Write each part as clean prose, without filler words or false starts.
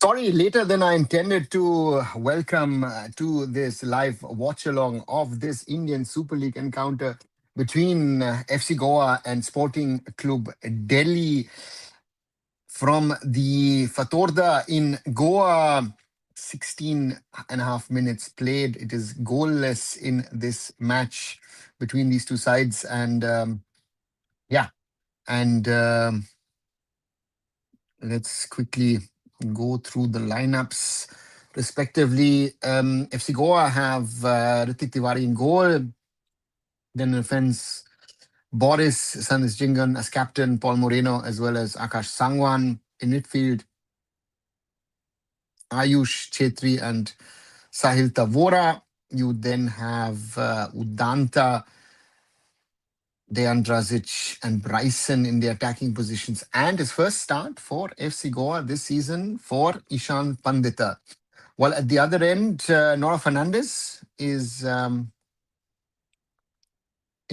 Sorry, later than I intended to welcome to this live watch along of this Indian Super League encounter between FC Goa and Sporting Club Delhi from the Fatorda in Goa. 16 and a half minutes played. It is goalless in this match between these two sides. And yeah, and let's quickly go through the lineups respectively. FC Goa have Ritik Tiwari in goal. Then in offense, Boris Sanis Jingan as captain, Paul Moreno as well as Akash Sangwan in midfield. Ayush Chetri and Sahil Tavora. You then have Udanta, Dejan Drazic and Bryson in the attacking positions. And his first start for FC Goa this season for Ishan Pandita. While at the other end, Nora Fernandez is in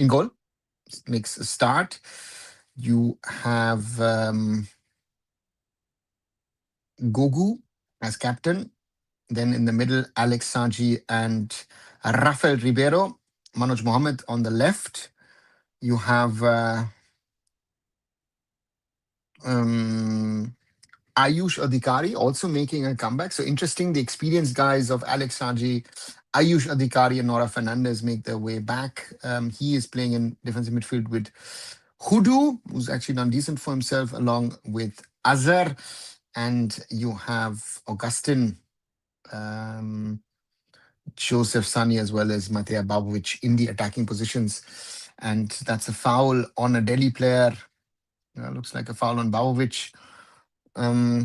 goal, makes a start. You have Gogu as captain. Then in the middle, Alex Saji and Rafael Ribeiro. Manoj Mohammed on the left. You have Ayush Adhikari also making a comeback. So interesting, the experienced guys of Alex Saji, Ayush Adhikari and Nora Fernandez make their way back. He is playing in defensive midfield with Hudu, who's actually done decent for himself, along with Azhar. And you have Augustin, Joseph Sani, as well as Matej Babovic in the attacking positions. And that's a foul on a Delhi player. Looks like a foul on Babovic. Yeah,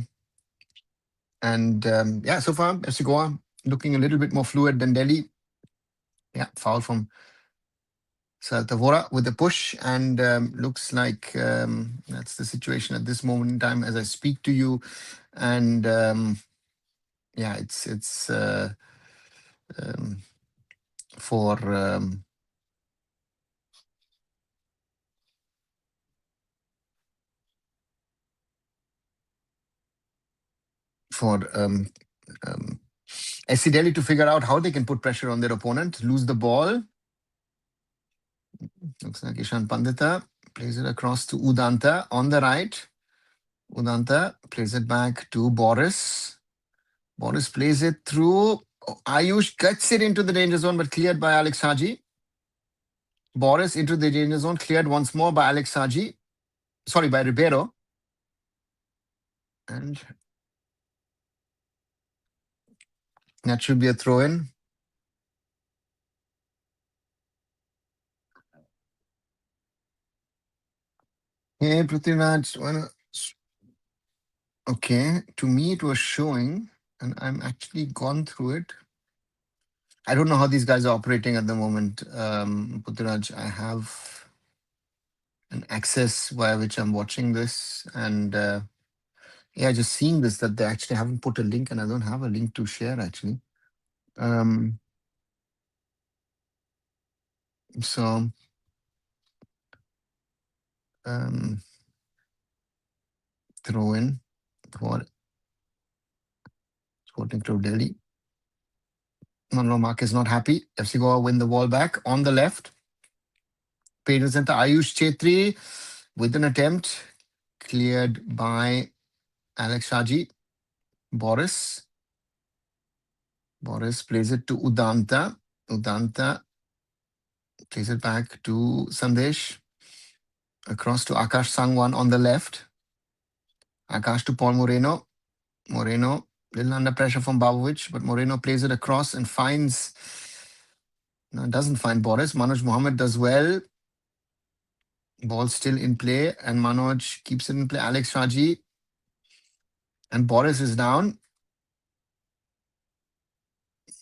so far, FC Goa looking a little bit more fluid than Delhi. Yeah, foul from Tavora with a push, and looks like that's the situation at this moment in time as I speak to you. And yeah, it's for SC Delhi to figure out how they can put pressure on their opponent, lose the ball. Looks like Ishan Pandita plays it across to Udanta on the right. Udanta plays it back to Boris. Boris plays it through. Ayush gets it into the danger zone, but cleared by Alex Haji. Boris into the danger zone, cleared once more by Alex Haji. Sorry, by Ribeiro. And that should be a throw in. Hey, Prithviraj. Okay, to me it was showing, and I'm actually gone through it. I don't know how these guys are operating at the moment, Prithviraj. I have an access via which I'm watching this, and yeah, just seeing this that they actually haven't put a link, and I don't have a link to share actually. So throw in for Sporting Club Delhi. No, Mark is not happy. FC Goa win the ball back on the left. Paid center Ayush Chetri with an attempt cleared by Alex Shaji. Boris plays it to Udanta. Udanta plays it back to Sandesh. Across to Akash Sangwan on the left. Akash to Paul Moreno. Moreno, little under pressure from Babovic, but Moreno plays it across and finds. No, doesn't find Boris. Manoj Mohammed does well. Ball still in play, and Manoj keeps it in play. Alex Raji. And Boris is down.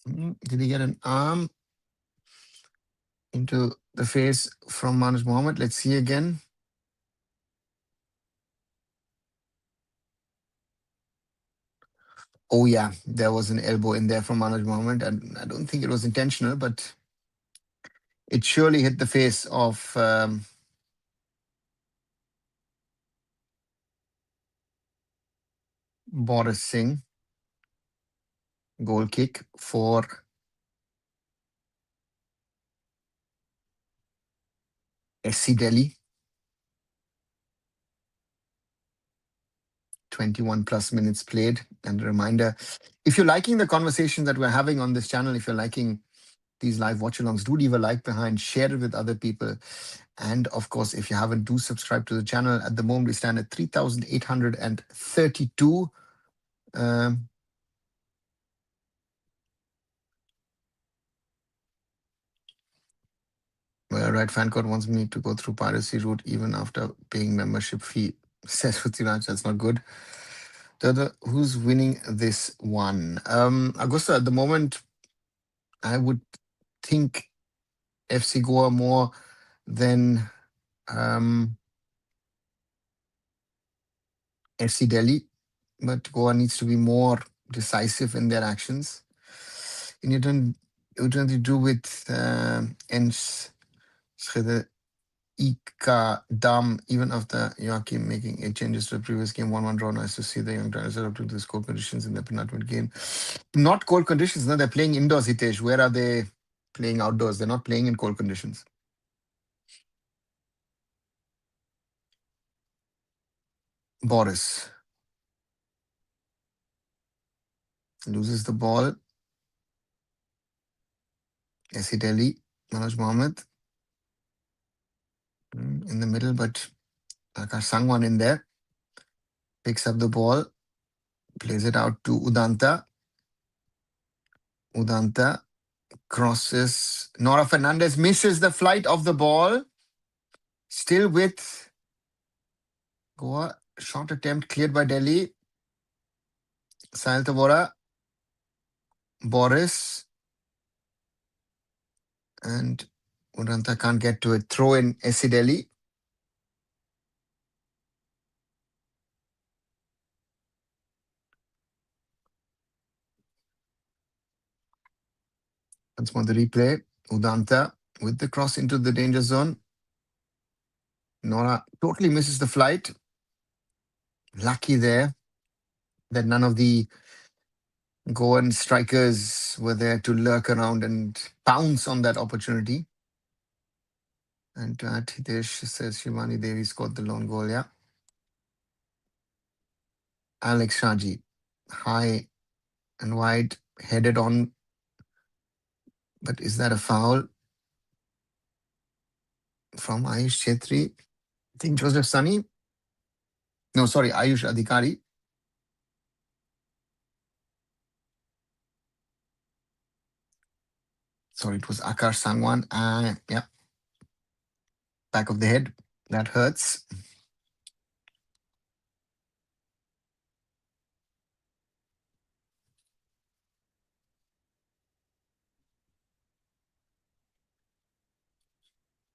Did he get an arm into the face from Manoj Mohammed? Let's see again. Oh, yeah, there was an elbow in there from Manoj Mohammed. And I don't think it was intentional, but it surely hit the face of Boris Singh. Goal kick for SC Delhi. 21 plus minutes played. And a reminder, if you're liking the conversation that we're having on this channel, if you're liking these live watch-alongs, do leave a like behind, share it with other people. And of course, if you haven't, do subscribe to the channel. At the moment, we stand at 3,832. Well, right, Fancode wants me to go through piracy route even after paying membership fee. Says Rutiraj, that's not good. Who's winning this one? Augusta, at the moment, I would think FC Goa more than FC Delhi, but Goa needs to be more decisive in their actions. And you don't to do with Ens Schede Ika Dam, even after Joachim making 8 changes to the previous game, 1-1 draw. Nice to see the young drivers up to the score conditions in the penultimate game. Not cold conditions, no, they're playing indoors, Hitesh. Where are they playing outdoors? They're not playing in cold conditions. Boris loses the ball. SC Delhi, Manoj Mohammed in the middle, but Akash Sangwan in there. Picks up the ball, plays it out to Udanta. Udanta crosses. Nora Fernandez misses the flight of the ball. Still with Goa. Shot attempt cleared by Delhi. Sahil Tavora. Boris. And Udanta can't get to it. Throw in SC Delhi. Once more the replay. Udanta with the cross into the danger zone. Nora totally misses the flight. Lucky there that none of the Goan strikers were there to lurk around and pounce on that opportunity. And Hitesh says Shivani Devi scored the lone goal, yeah. Alex Shaji, high and wide, headed on. But is that a foul from Ayush Chetri? I think Joseph Sunny. No, sorry, Ayush Adhikari. Sorry, it was Akash Sangwan. Yeah, back of the head. That hurts.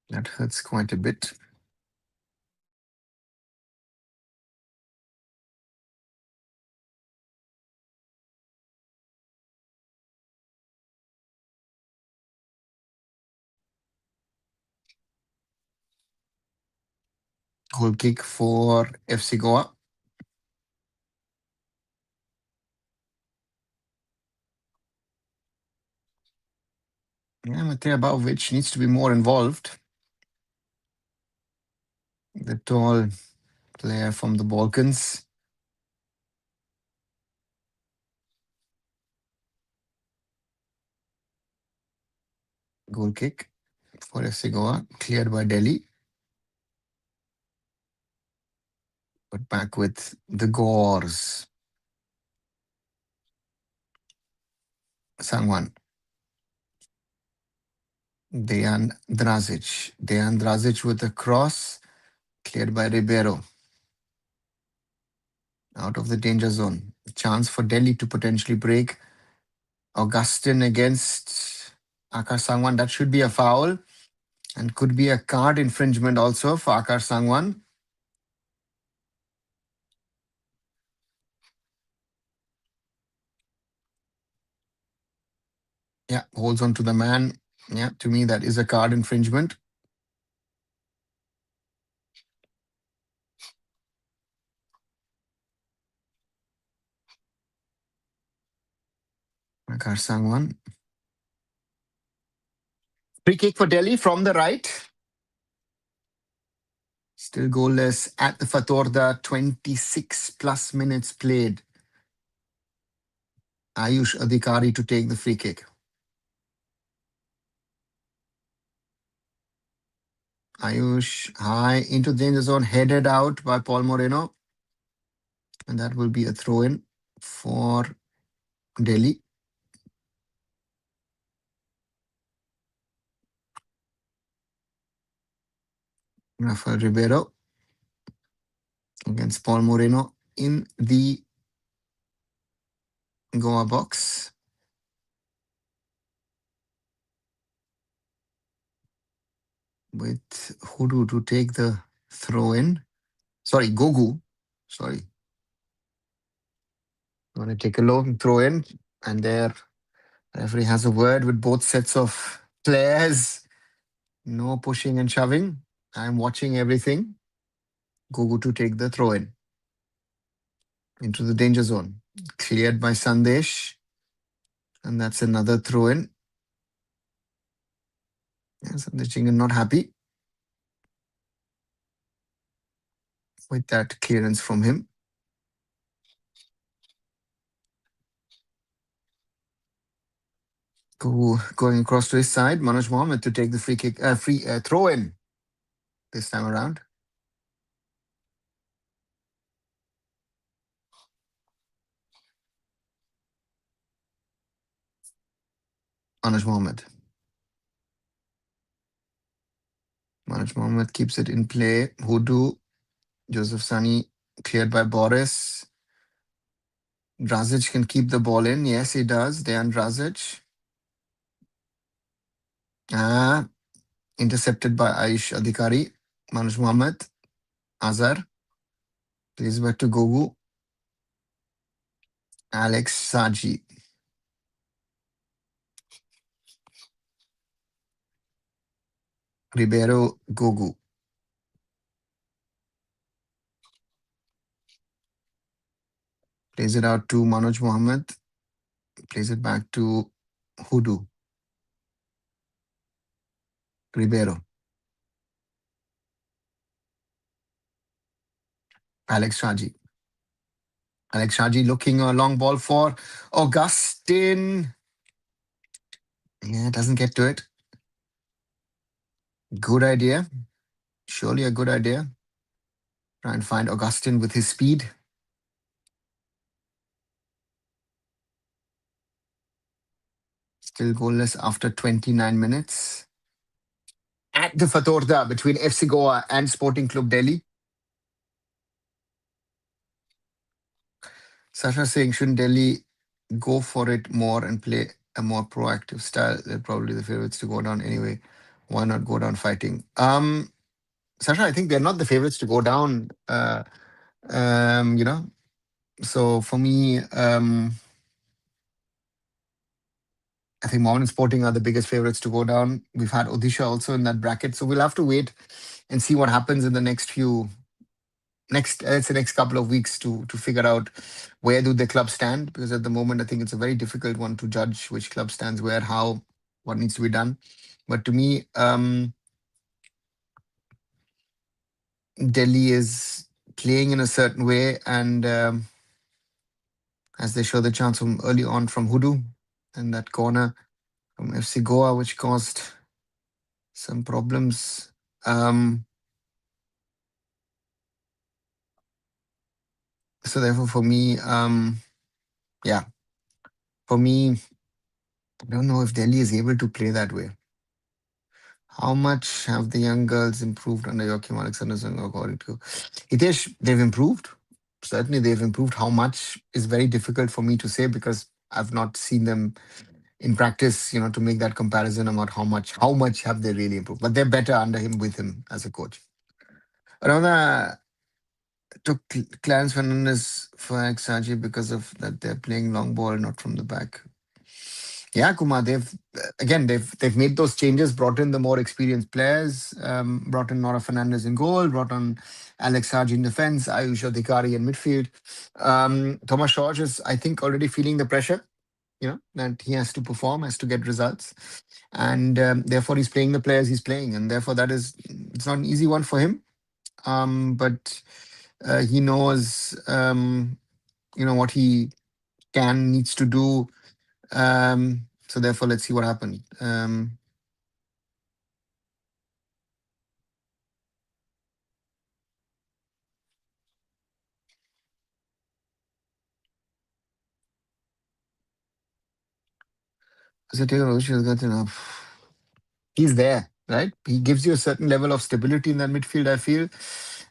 That hurts quite a bit. Goal kick for FC Goa. Yeah, Matej Abavovic needs to be more involved. The tall player from the Balkans. Goal kick for FC Goa, cleared by Delhi. But back with the Gores. Sangwan. Dejan Drazic. Dejan Drazic with a cross, cleared by Ribeiro. Out of the danger zone. Chance for Delhi to potentially break. Augustin against Akash Sangwan. That should be a foul. And could be a card infringement also for Akash Sangwan. Yeah, holds on to the man. Yeah, to me, that is a card infringement. Akash Sangwan. Free kick for Delhi from the right. Still goalless at the Fatorda, 26 plus minutes played. Ayush Adhikari to take the free kick. Ayush high into danger zone, headed out by Paul Moreno. And that will be a throw-in for Delhi. Rafael Ribeiro against Paul Moreno in the Goa box. With Hudu to take the throw-in. Sorry, Gogu. Sorry. Want to take a long throw-in. And there, referee has a word with both sets of players. No pushing and shoving. I'm watching everything. Gogu to take the throw-in. Into the danger zone. Cleared by Sandesh. And that's another throw-in. Yeah, Sandesh Chingan not happy with that clearance from him. Going across to his side. Manoj Mohammed to take the free kick, throw-in this time around. Manoj Mohammed. Manoj Mohammed keeps it in play. Hudu, Joseph Sani cleared by Boris. Drazic can keep the ball in. Yes, he does. Dejan Drazic. Intercepted by Aish Adhikari. Manoj Mohammed. Azhar. Plays back to Gogu. Alex Saji. Ribeiro Gogu. Plays it out to Manoj Mohammed. Plays it back to Hudu. Ribeiro. Alex Shaji. Alex Shaji looking a long ball for Augustine. Yeah, doesn't get to it. Good idea. Surely a good idea. Try and find Augustine with his speed. Still goalless after 29 minutes. At the Fatorda between FC Goa and Sporting Club Delhi. Sasha saying, shouldn't Delhi go for it more and play a more proactive style? They're probably the favorites to go down anyway. Why not go down fighting? Sasha, I think they're not the favorites to go down. So for me, I think Mohammedan Sporting are the biggest favorites to go down. We've had Odisha also in that bracket. So we'll have to wait and see what happens in the next couple of weeks to figure out where do the clubs stand. Because at the moment, I think it's a very difficult one to judge which club stands where, how, what needs to be done. But to me, Delhi is playing in a certain way, and as they show the chance from early on from Hudu and that corner from FC Goa, which caused some problems. So therefore, for me, for me, I don't know if Delhi is able to play that way. How much have the young girls improved under Joachim Alexander Sung, according to Hitesh? They've improved. Certainly, they've improved. How much is very difficult for me to say because I've not seen them in practice, to make that comparison about how much have they really improved. But they're better under him, with him as a coach. Ravana took Clarence Fernandez for Saji because of that they're playing long ball, not from the back. Yeah, Kumar, they've made those changes, brought in the more experienced players, brought in Nora Fernandez in goal, brought on Alex Sarge in defense, Ayush Adhikari in midfield. Thomas George is, I think, already feeling the pressure. that he has to perform, has to get results. And therefore, he's playing the players he's playing. And therefore, it's not an easy one for him. But he knows, what he needs to do. So therefore, let's see what happened. He's there, right? He gives you a certain level of stability in that midfield, I feel.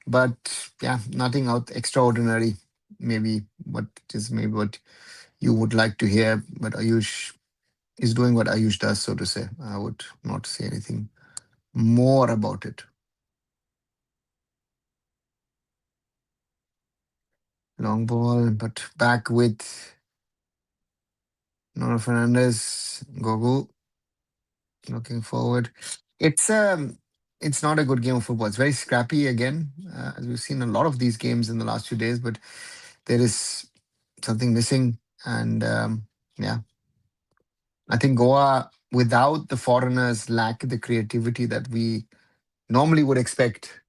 But yeah, nothing out extraordinary. Maybe what you would like to hear. But Ayush is doing what Ayush does, so to say. I would not say anything more about it. Long ball, but back with Nora Fernandez, Gogu looking forward. It's it's not a good game of football. It's very scrappy again, as we've seen a lot of these games in the last few days. But there is something missing, and yeah, I think Goa without the foreigners lack the creativity that we normally would expect.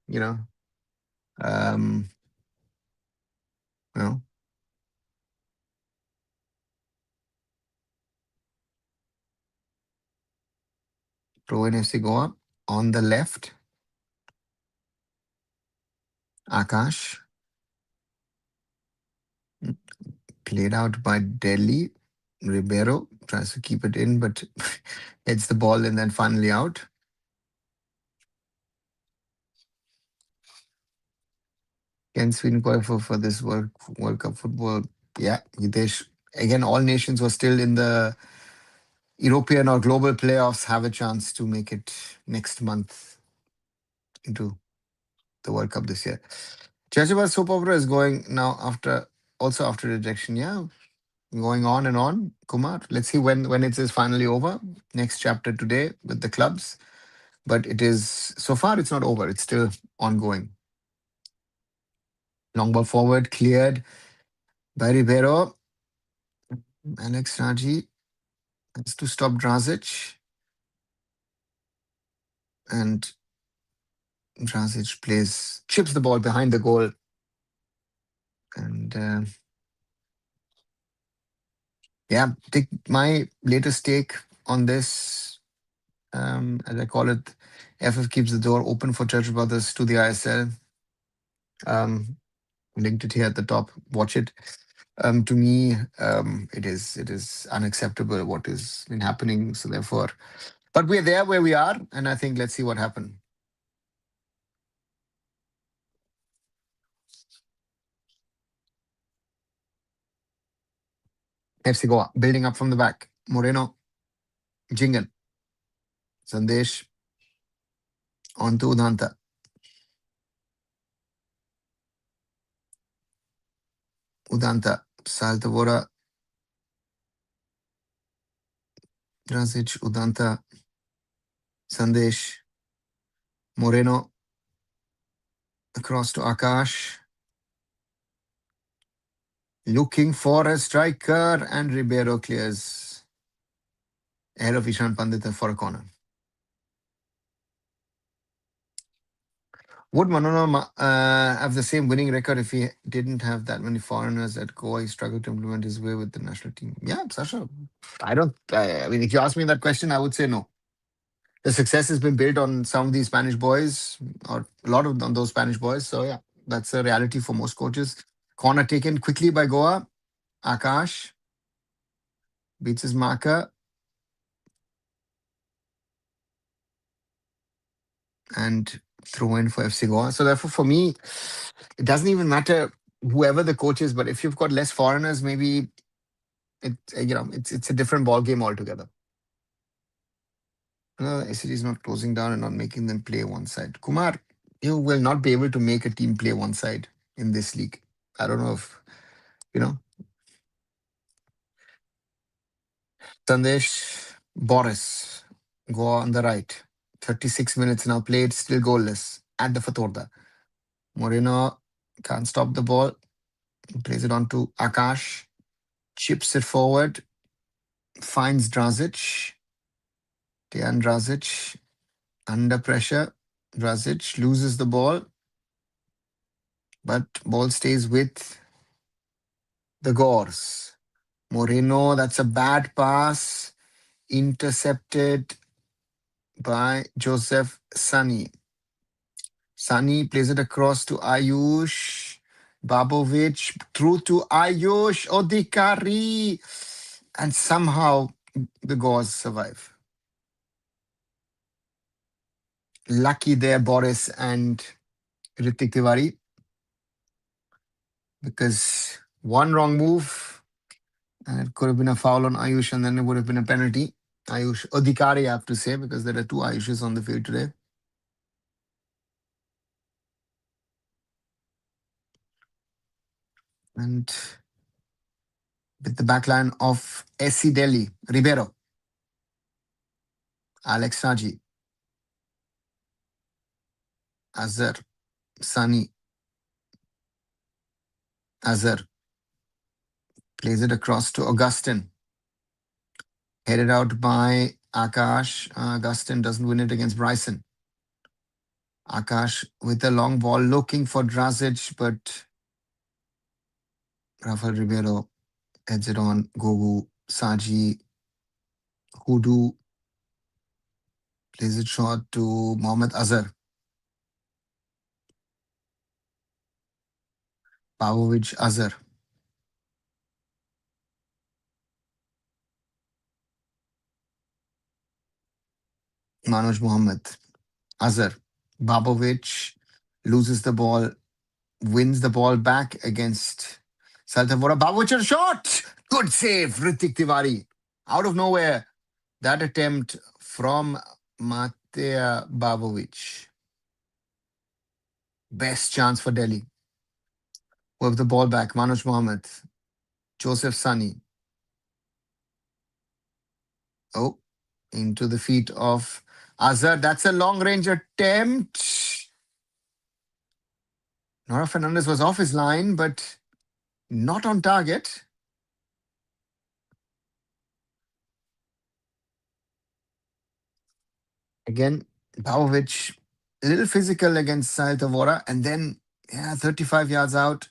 Um, you know, Pro NFC Goa on the left, Akash played out by Delhi. Ribeiro tries to keep it in, but hits the ball and then finally out. Can Sweden qualify for this World Cup football? Yeah, Hitesh. Again, all nations who are still in the European or global playoffs have a chance to make it next month into the World Cup this year. Churchill soap opera is going now after rejection. Yeah, going on and on. Kumar, let's see when it is finally over. Next chapter today with the clubs, but it is so far it's not over. It's still ongoing. Long ball forward cleared by Ribeiro. Alex Raji has to stop Drazic, and Drazic chips the ball behind the goal, and yeah, my latest take on this, as I call it, FF keeps the door open for Churchill Brothers to the ISL. Linked it here at the top. Watch it. To me, it is unacceptable what has been happening. So therefore, but we're there where we are, and I think let's see what happens. FC Goa building up from the back. Moreno, Jingan, Sandesh onto Udanta. Udanta, Saltavora, Drazic, Udanta, Sandesh, Moreno, across to Akash. Looking for a striker, and Ribeiro clears ahead of Ishan Pandit for a corner. Would Manona have the same winning record if he didn't have that many foreigners at Goa? He struggled to implement his way with the national team. Yeah, Sasha. I mean, if you ask me that question, I would say no. The success has been built on some of these Spanish boys, or a lot of those Spanish boys. So yeah, that's a reality for most coaches. Corner taken quickly by Goa. Akash beats his marker. And throw in for FC Goa. So therefore, for me, it doesn't even matter whoever the coach is, but if you've got less foreigners, maybe it's a different ball game altogether. ACD is not closing down and not making them play one side. Kumar, you will not be able to make a team play one side in this league. I don't know if you know. Sandesh, Boris, go on the right. 36 minutes now played, still goalless at the Fatorda. Moreno can't stop the ball. Plays it on to Akash. Chips it forward. finds Drazic. Dejan Drazic under pressure. Drazic loses the ball, but ball stays with the Gores. Moreno, that's a bad pass. Intercepted by Joseph Sani. Sani plays it across to Ayush. Babovic through to Ayush Odhikari. And somehow the Gauls survive. Lucky there, Boris and Ritik Tiwari, because one wrong move and it could have been a foul on Ayush and then it would have been a penalty. Ayush Odhikari, I have to say, because there are two Ayushes on the field today. And with the backline of SC Delhi, Ribeiro, Alex Raji, Azhar, Sani, Azhar plays it across to Augustin. Headed out by Akash. Augustin doesn't win it against Bryson. Akash with a long ball looking for Drazic, but Rafael Ribeiro heads it on. Gogu, Saji, Hudu plays it short to Mohammad Azhar. Pavovic, Azhar. Manoj Mohammed, Azhar. Babovic loses the ball, wins the ball back against Saltavora. Babovic a shot! Good save, Ritik Tiwari. Out of nowhere, that attempt from Mateja Babovic. Best chance for Delhi. With the ball back, Manoj Mohammed, Joseph Sani. Oh, into the feet of Azhar. That's a long range attempt. Nora Fernandez was off his line, but not on target. Again, Babovic, a little physical against Sahil Tavora. And then, 35 yards out,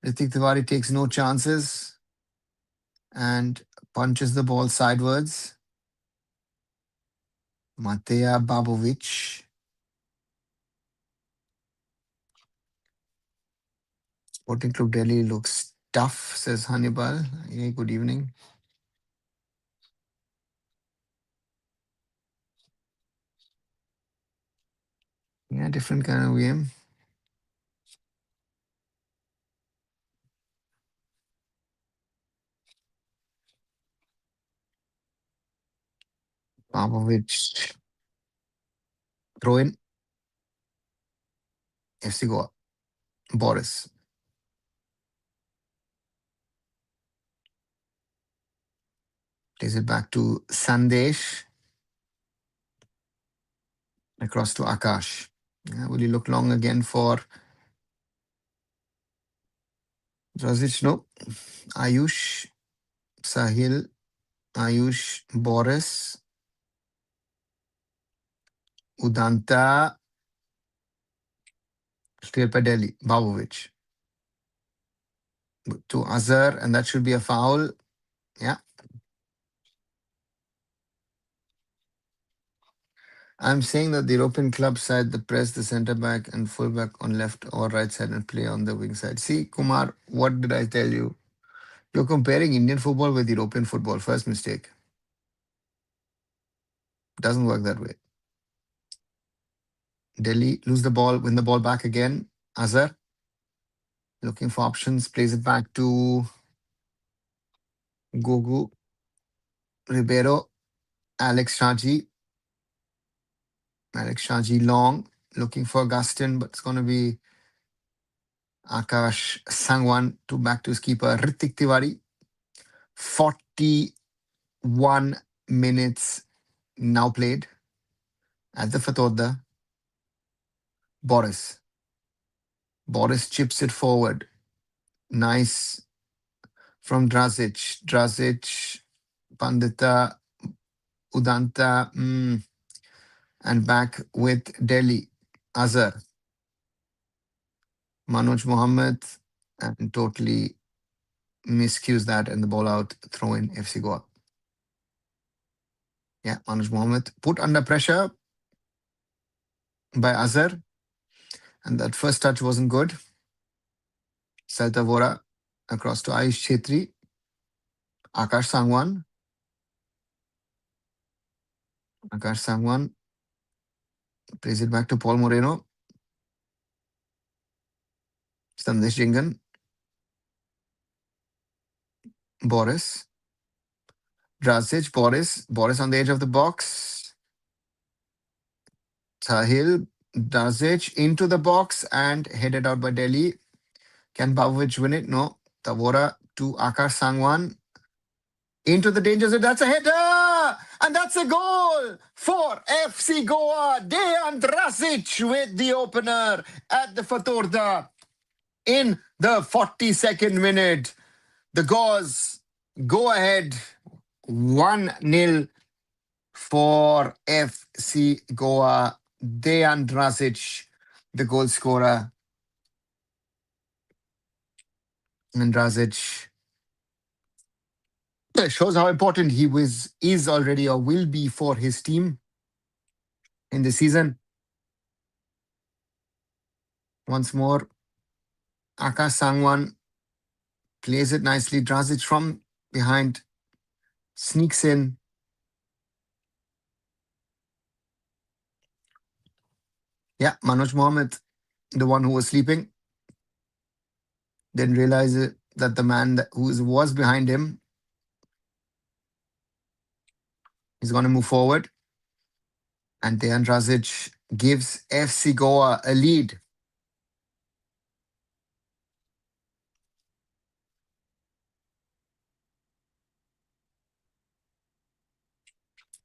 Ritik Tiwari takes no chances and punches the ball sidewards. Mateja Babovic. Sporting Club Delhi looks tough, says Hannibal. Hey, good evening. Yeah, different kind of game. Babovic. Throw in. FC Goa. Boris. Plays it back to Sandesh. Across to Akash. Yeah, will he look long again for Drazic? No. Ayush. Sahil. Ayush. Boris. Udanta. Clear by Delhi. Babovic. To Azhar, and that should be a foul. Yeah. I'm saying that the European club side, the press, the centre back and full back on left or right side and play on the wing side. See, Kumar, what did I tell you? You're comparing Indian football with European football. First mistake. Doesn't work that way. Delhi lose the ball, win the ball back again. Azhar looking for options, plays it back to Gogu, Ribeiro, Alex Shaji. Alex Shaji long, looking for Gustin, but it's going to be Akash Sangwan to back to his keeper, Ritik Tiwari. 41 minutes now played at the Fatodda. Boris. Boris chips it forward. Nice from Drazic. Drazic Pandita, Udanta, and back with Delhi. Azhar, Manoj Mohammed, and totally miscues that and the ball out, throw in FC Goa. Yeah, Manoj Mohammed put under pressure by Azhar, and that first touch wasn't good. Saltavora across to Ayush Chetri, Akash Sangwan. Akash Sangwan plays it back to Paul Moreno. Sandesh Jingan. Boris. Drazic, Boris. Boris on the edge of the box. Sahil, Drazic into the box and headed out by Delhi. Can Bavovic win it? No. Tavora to Akash Sangwan. Into the danger zone. That's a header! And that's a goal for FC Goa. Dejan Drazic with the opener at the Fatorda in the 42nd minute. The Gauze go ahead 1-0 for FC Goa. Dejan Drazic, the goal scorer. And Drazic shows how important he is already or will be for his team in the season. Once more, Akash Sangwan plays it nicely. Drazic from behind sneaks in. Yeah, Manoj Mohammed, the one who was sleeping, didn't realize that the man who was behind him is going to move forward. And Dejan Drazic gives FC Goa a lead.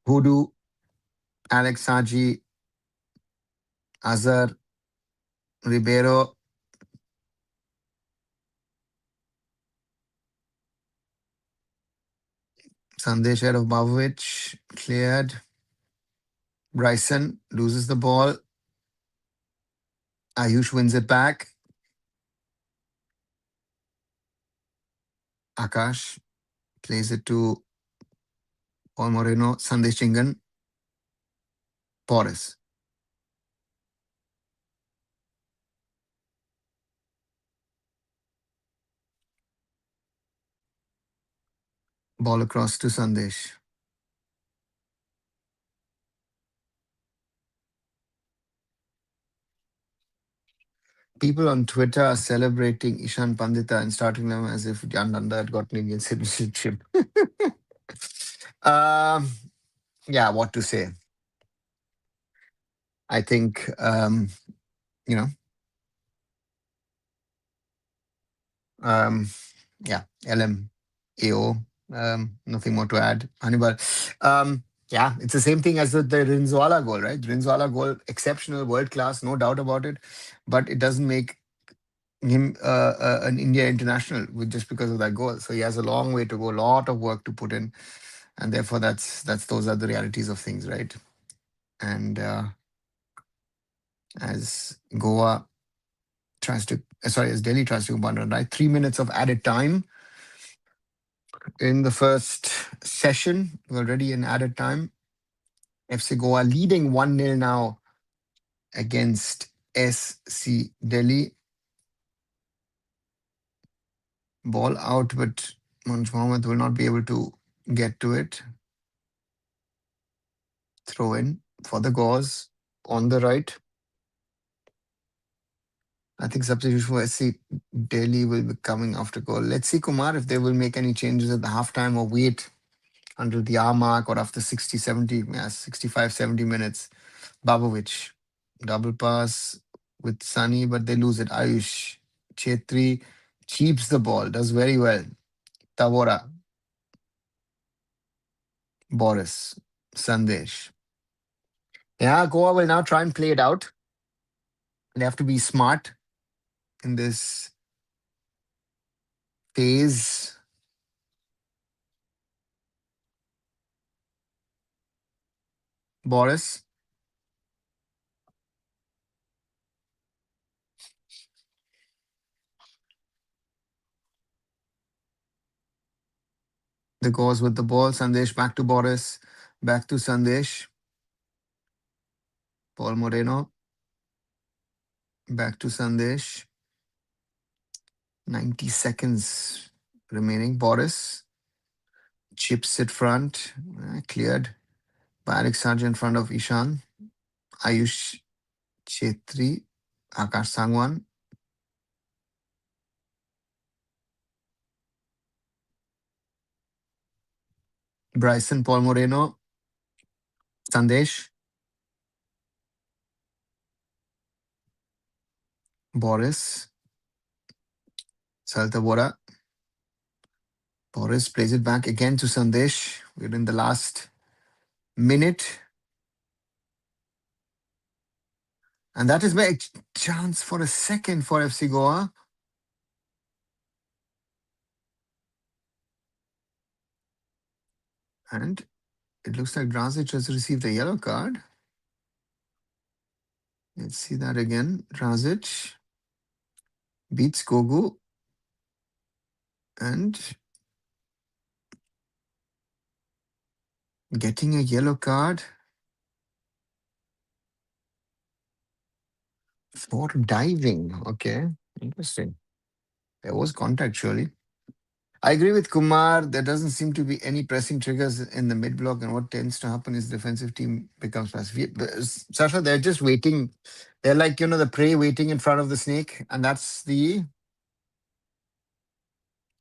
Hudu, Alex Saji, Azhar, Ribeiro. Sandesh of Bavovic, cleared. Bryson loses the ball. Ayush wins it back. Akash plays it to Paul Moreno. Sandesh Chingan. Boris. Ball across to Sandesh. People on Twitter are celebrating Ishan Pandita and starting them as if Jan Nanda had gotten Indian citizenship. Yeah, what to say? I think, you know, yeah, LMAO. Nothing more to add. Hannibal. Yeah, it's the same thing as the Rinzwala goal, right? Rinzwala goal, exceptional, world class, no doubt about it. But it doesn't make him an India international just because of that goal. So he has a long way to go, a lot of work to put in, and therefore those are the realities of things, right? And as Goa as Delhi tries to combine, right? 3 minutes of added time in the first session, already in added time. FC Goa leading 1-0 now against SC Delhi. Ball out, but Manoj Mohammed will not be able to get to it. Throw in for the Gauze on the right. I think substitution for SC Delhi will be coming after goal. Let's see, Kumar, if they will make any changes at the halftime or wait until the hour mark or after 60, 70, 65, 70 minutes. Babovic, double pass with Sunny, but they lose it. Ayush Chetri keeps the ball, does very well. Tavora, Boris, Sandesh. Yeah, Goa will now try and play it out. They have to be smart in this phase. Boris. The goes with the ball. Sandesh back to Boris. Back to Sandesh. Paul Moreno. Back to Sandesh. 90 seconds remaining. Boris chips it front. Cleared by Alex Sargent in front of Ishan. Ayush Chetri. Akash Sangwan. Bryson Paul Moreno. Sandesh. Boris. Saltabora. Boris plays it back again to Sandesh. We're in the last minute. And that is my chance for a second for FC Goa. And it looks like Drazic has received a yellow card. Let's see that again. Drazic beats Gogu. And getting a yellow card for diving. Okay, interesting. There was contact, surely. I agree with Kumar. There doesn't seem to be any pressing triggers in the mid block, and what tends to happen is the defensive team becomes passive. Sasha, they're just waiting. They're like, the prey waiting in front of the snake, and that's the.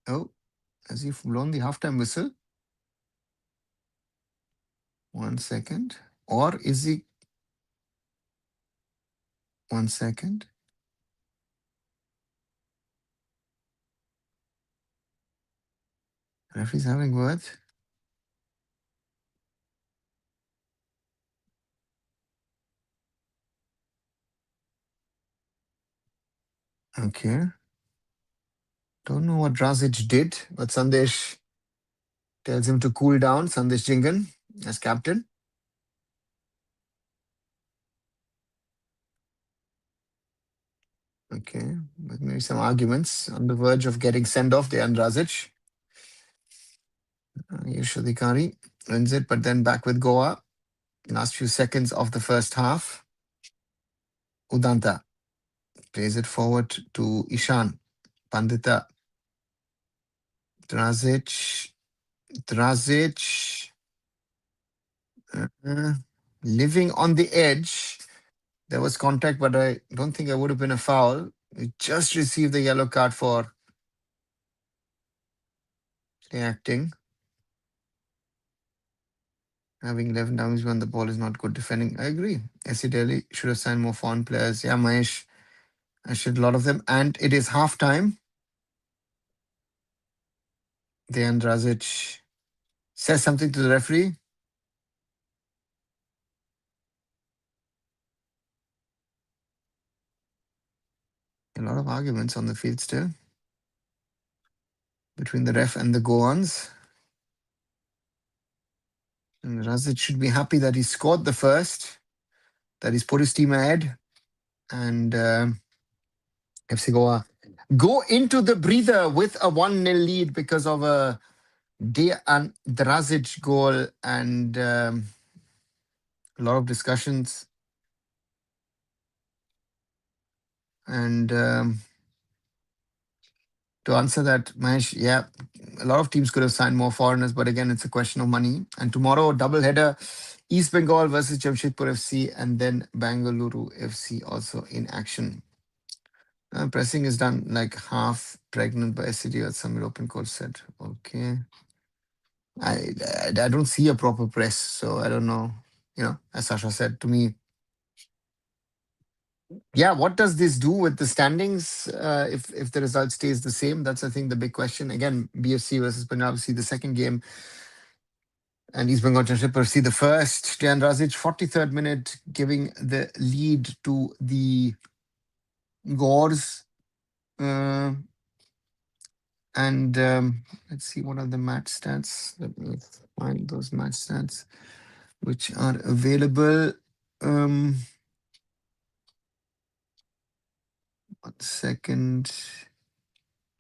Oh, has he blown the halftime whistle? 1 second. Or is he. 1 second. Referee's having words. Okay. Don't know what Drazic did, but Sandesh tells him to cool down. Sandesh Jingan as captain. Okay. But maybe some arguments on the verge of getting sent off. Dejan Drazic. Yashadikari wins it, but then back with Goa. Last few seconds of the first half. Udanta plays it forward to Ishan. Pandita. Drazic. Living on the edge. There was contact, but I don't think it would have been a foul. We just received the yellow card for reacting. Having 11 downs when the ball is not good defending. I agree. SC Delhi should have signed more foreign players. Yeah, Mahesh. I should a lot of them. And it is half time. Dejan Drazic says something to the referee. A lot of arguments on the field still between the ref and the Goans. And Drazic should be happy that he scored the first, that he's put his team ahead. And FC Goa go into the breather with a 1-0 lead because of a Dejan Drazic goal and a lot of discussions. And to answer that, Mahesh, yeah, a lot of teams could have signed more foreigners, but again, it's a question of money. And tomorrow, double header, East Bengal versus Jamshedpur FC, and then Bangalore FC also in action. Pressing is done like half pregnant by SCD, as some European coach said. Okay. I don't see a proper press, so I don't know. As Sasha said to me, yeah, what does this do with the standings if the result stays the same? That's, I think, the big question. Again, BFC versus Punjab, see the second game, and East Bengal Jamshedpur see the first. Dejan Drazic, 43rd minute, giving the lead to the Gores. And let's see what are the match stats. Let me find those match stats. which are available. Um, 1 second.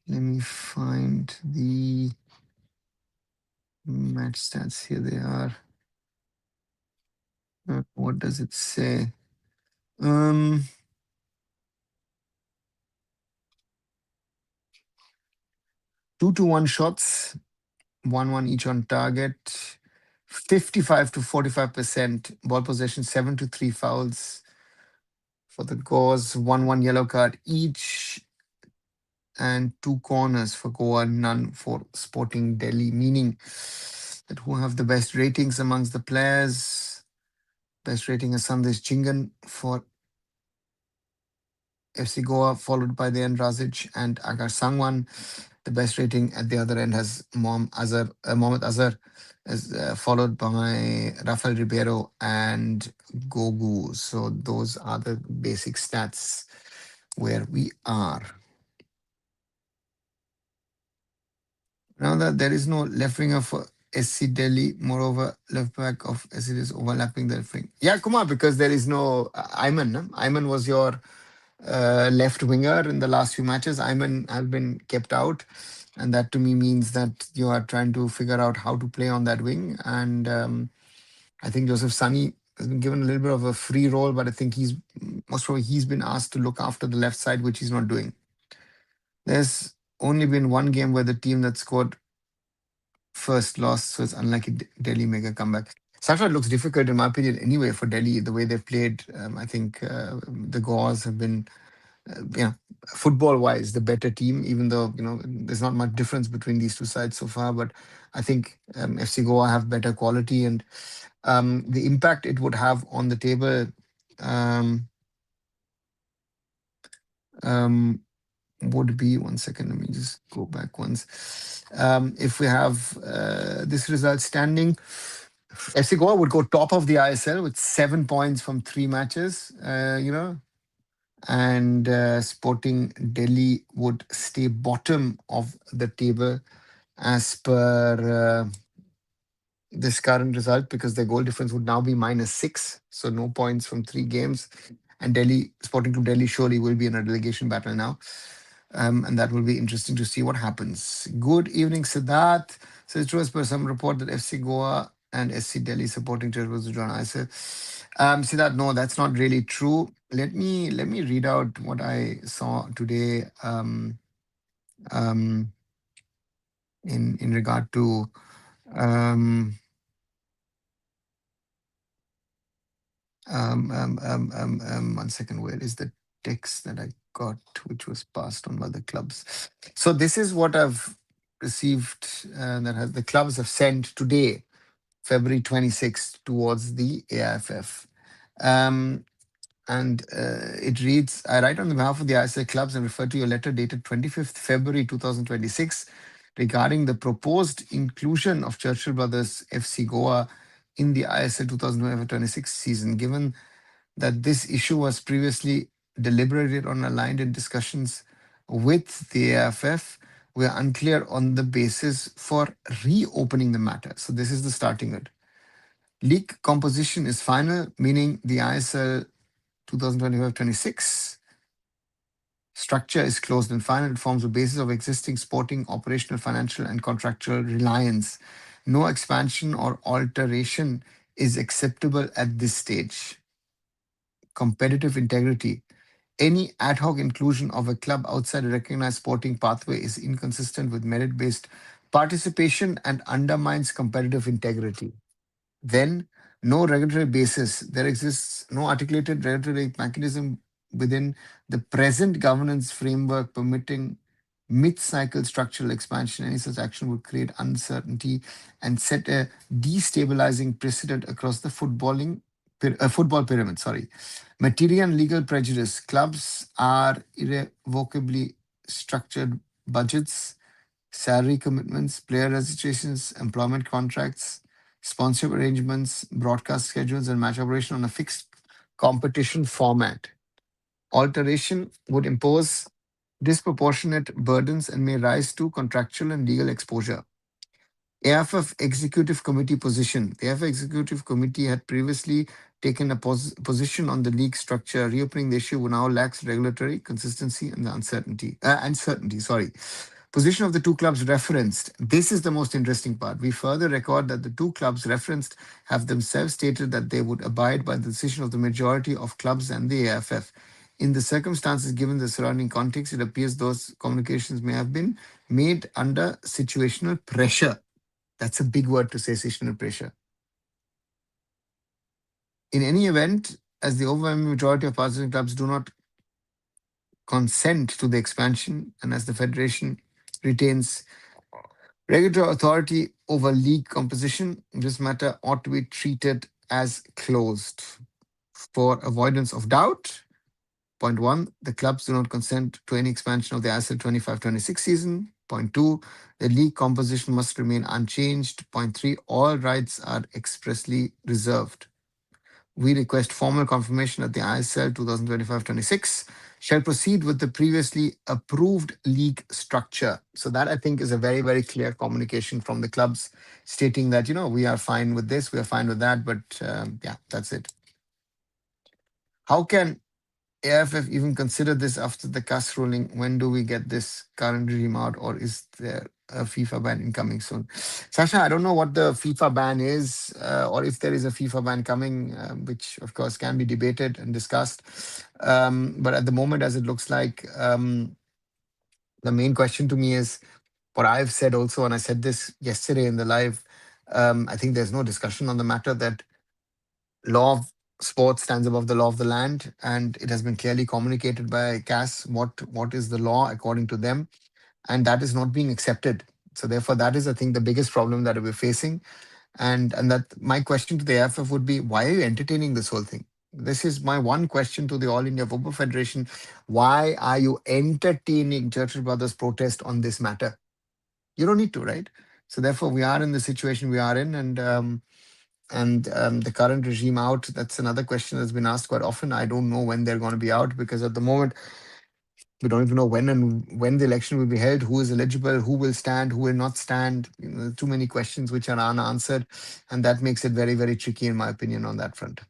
Let me find the match stats. Here they are. What does it say? Um, 2-1 shots, 1-1 each on target, 55 to 45% ball possession, 7 to 3 fouls for the Gauls, 1-1 yellow card each, and 2 corners for Goa, none for Sporting Delhi, meaning that who have the best ratings amongst the players. Best rating is Sandesh Chingan for FC Goa, followed by the end Razic and Akash Sangwan. The best rating at the other end has Mohamed Azhar, is followed by Rafael Ribeiro and Gogu. So those are the basic stats where we are. Now that there is no left winger for SC Delhi, moreover, left back of SC is overlapping the left wing. Yeah, Kumar, because there is no Ayman. No? Ayman was your left winger in the last few matches. Ayman has been kept out, and that to me means that you are trying to figure out how to play on that wing. And I think Joseph Sani has been given a little bit of a free role, but I think he's most probably he's been asked to look after the left side, which he's not doing. There's only been one game where the team that scored first loss, so it's unlikely Delhi make a comeback. Saturday looks difficult in my opinion anyway for Delhi, the way they've played. I think the Gauls have been, football-wise, the better team, even though, there's not much difference between these two sides so far. But I think FC Goa have better quality, and the impact it would have on the table um, um, would be, 1 second, let me just go back once. If we have this result standing, FC Goa would go top of the ISL with 7 points from 3 matches, and Sporting Delhi would stay bottom of the table as per this current result, because their goal difference would now be -6, so no points from 3 games. And Sporting Club Delhi surely will be in a relegation battle now. And that will be interesting to see what happens. Good evening, Siddharth. So it's true as per some report that FC Goa and SC Delhi supporting territories to join ISL. Siddharth, no, that's not really true. Let me read out what I saw today in regard to um, 1 second. Where is the text that I got, which was passed on by the clubs? So this is what I've received, the clubs have sent today, February 26th, towards the AIFF. And it reads, I write on the behalf of the ISL clubs and refer to your letter dated 25th February 2026 regarding the proposed inclusion of Churchill Brothers FC Goa in the ISL 2026 season. Given that this issue was previously deliberated on, aligned in discussions with the AIFF, we are unclear on the basis for reopening the matter. So this is the starting it. League composition is final, meaning the ISL 2025-26 structure is closed and final. It forms the basis of existing sporting, operational, financial, and contractual reliance. No expansion or alteration is acceptable at this stage. Competitive integrity. Any ad hoc inclusion of a club outside a recognized sporting pathway is inconsistent with merit-based participation and undermines competitive integrity. Then, no regulatory basis. There exists no articulated regulatory mechanism within the present governance framework permitting mid-cycle structural expansion. Any such action would create uncertainty and set a destabilizing precedent across the football pyramid. Sorry. Material and legal prejudice. Clubs are irrevocably structured budgets, salary commitments, player registrations, employment contracts, sponsorship arrangements, broadcast schedules, and match operation on a fixed competition format. Alteration would impose disproportionate burdens and may rise to contractual and legal exposure. AIFF Executive Committee position. The AIFF Executive Committee had previously taken a position on the league structure. Reopening the issue now lacks regulatory consistency and the uncertainty. Sorry. Position of the two clubs referenced. This is the most interesting part. We further record that the two clubs referenced have themselves stated that they would abide by the decision of the majority of clubs and the AIFF. In the circumstances given the surrounding context, it appears those communications may have been made under situational pressure. That's a big word to say, situational pressure. In any event, as the overwhelming majority of participating clubs do not consent to the expansion, and as the federation retains regulatory authority over league composition, this matter ought to be treated as closed. For avoidance of doubt, point one, the clubs do not consent to any expansion of the ISL 25-26 season. Point two, the league composition must remain unchanged. Point three, all rights are expressly reserved. We request formal confirmation that the ISL 2025-26 shall proceed with the previously approved league structure. So that I think is a very, very clear communication from the clubs stating that, we are fine with this, we are fine with that, but yeah, that's it. How can AIFF even consider this after the CAS ruling? When do we get this current regime out, or is there a FIFA ban incoming soon? Sasha, I don't know what the FIFA ban is, or if there is a FIFA ban coming, which of course can be debated and discussed. But at the moment, as it looks like, the main question to me is what I've said also, and I said this yesterday in the live. I think there's no discussion on the matter that law of sport stands above the law of the land, and it has been clearly communicated by CAS what is the law according to them, and that is not being accepted. So therefore, that is, I think, the biggest problem that we're facing, and that my question to the AFF would be, why are you entertaining this whole thing? This is my one question to the All India Football Federation. Why are you entertaining Churchill Brothers protest on this matter? You don't need to, right? So therefore, we are in the situation we are in, and the current regime out. That's another question that's been asked quite often. I don't know when they're going to be out, because at the moment we don't even know when the election will be held, who is eligible, who will stand, who will not stand. Too many questions which are unanswered, and that makes it very, very tricky, in my opinion, on that front.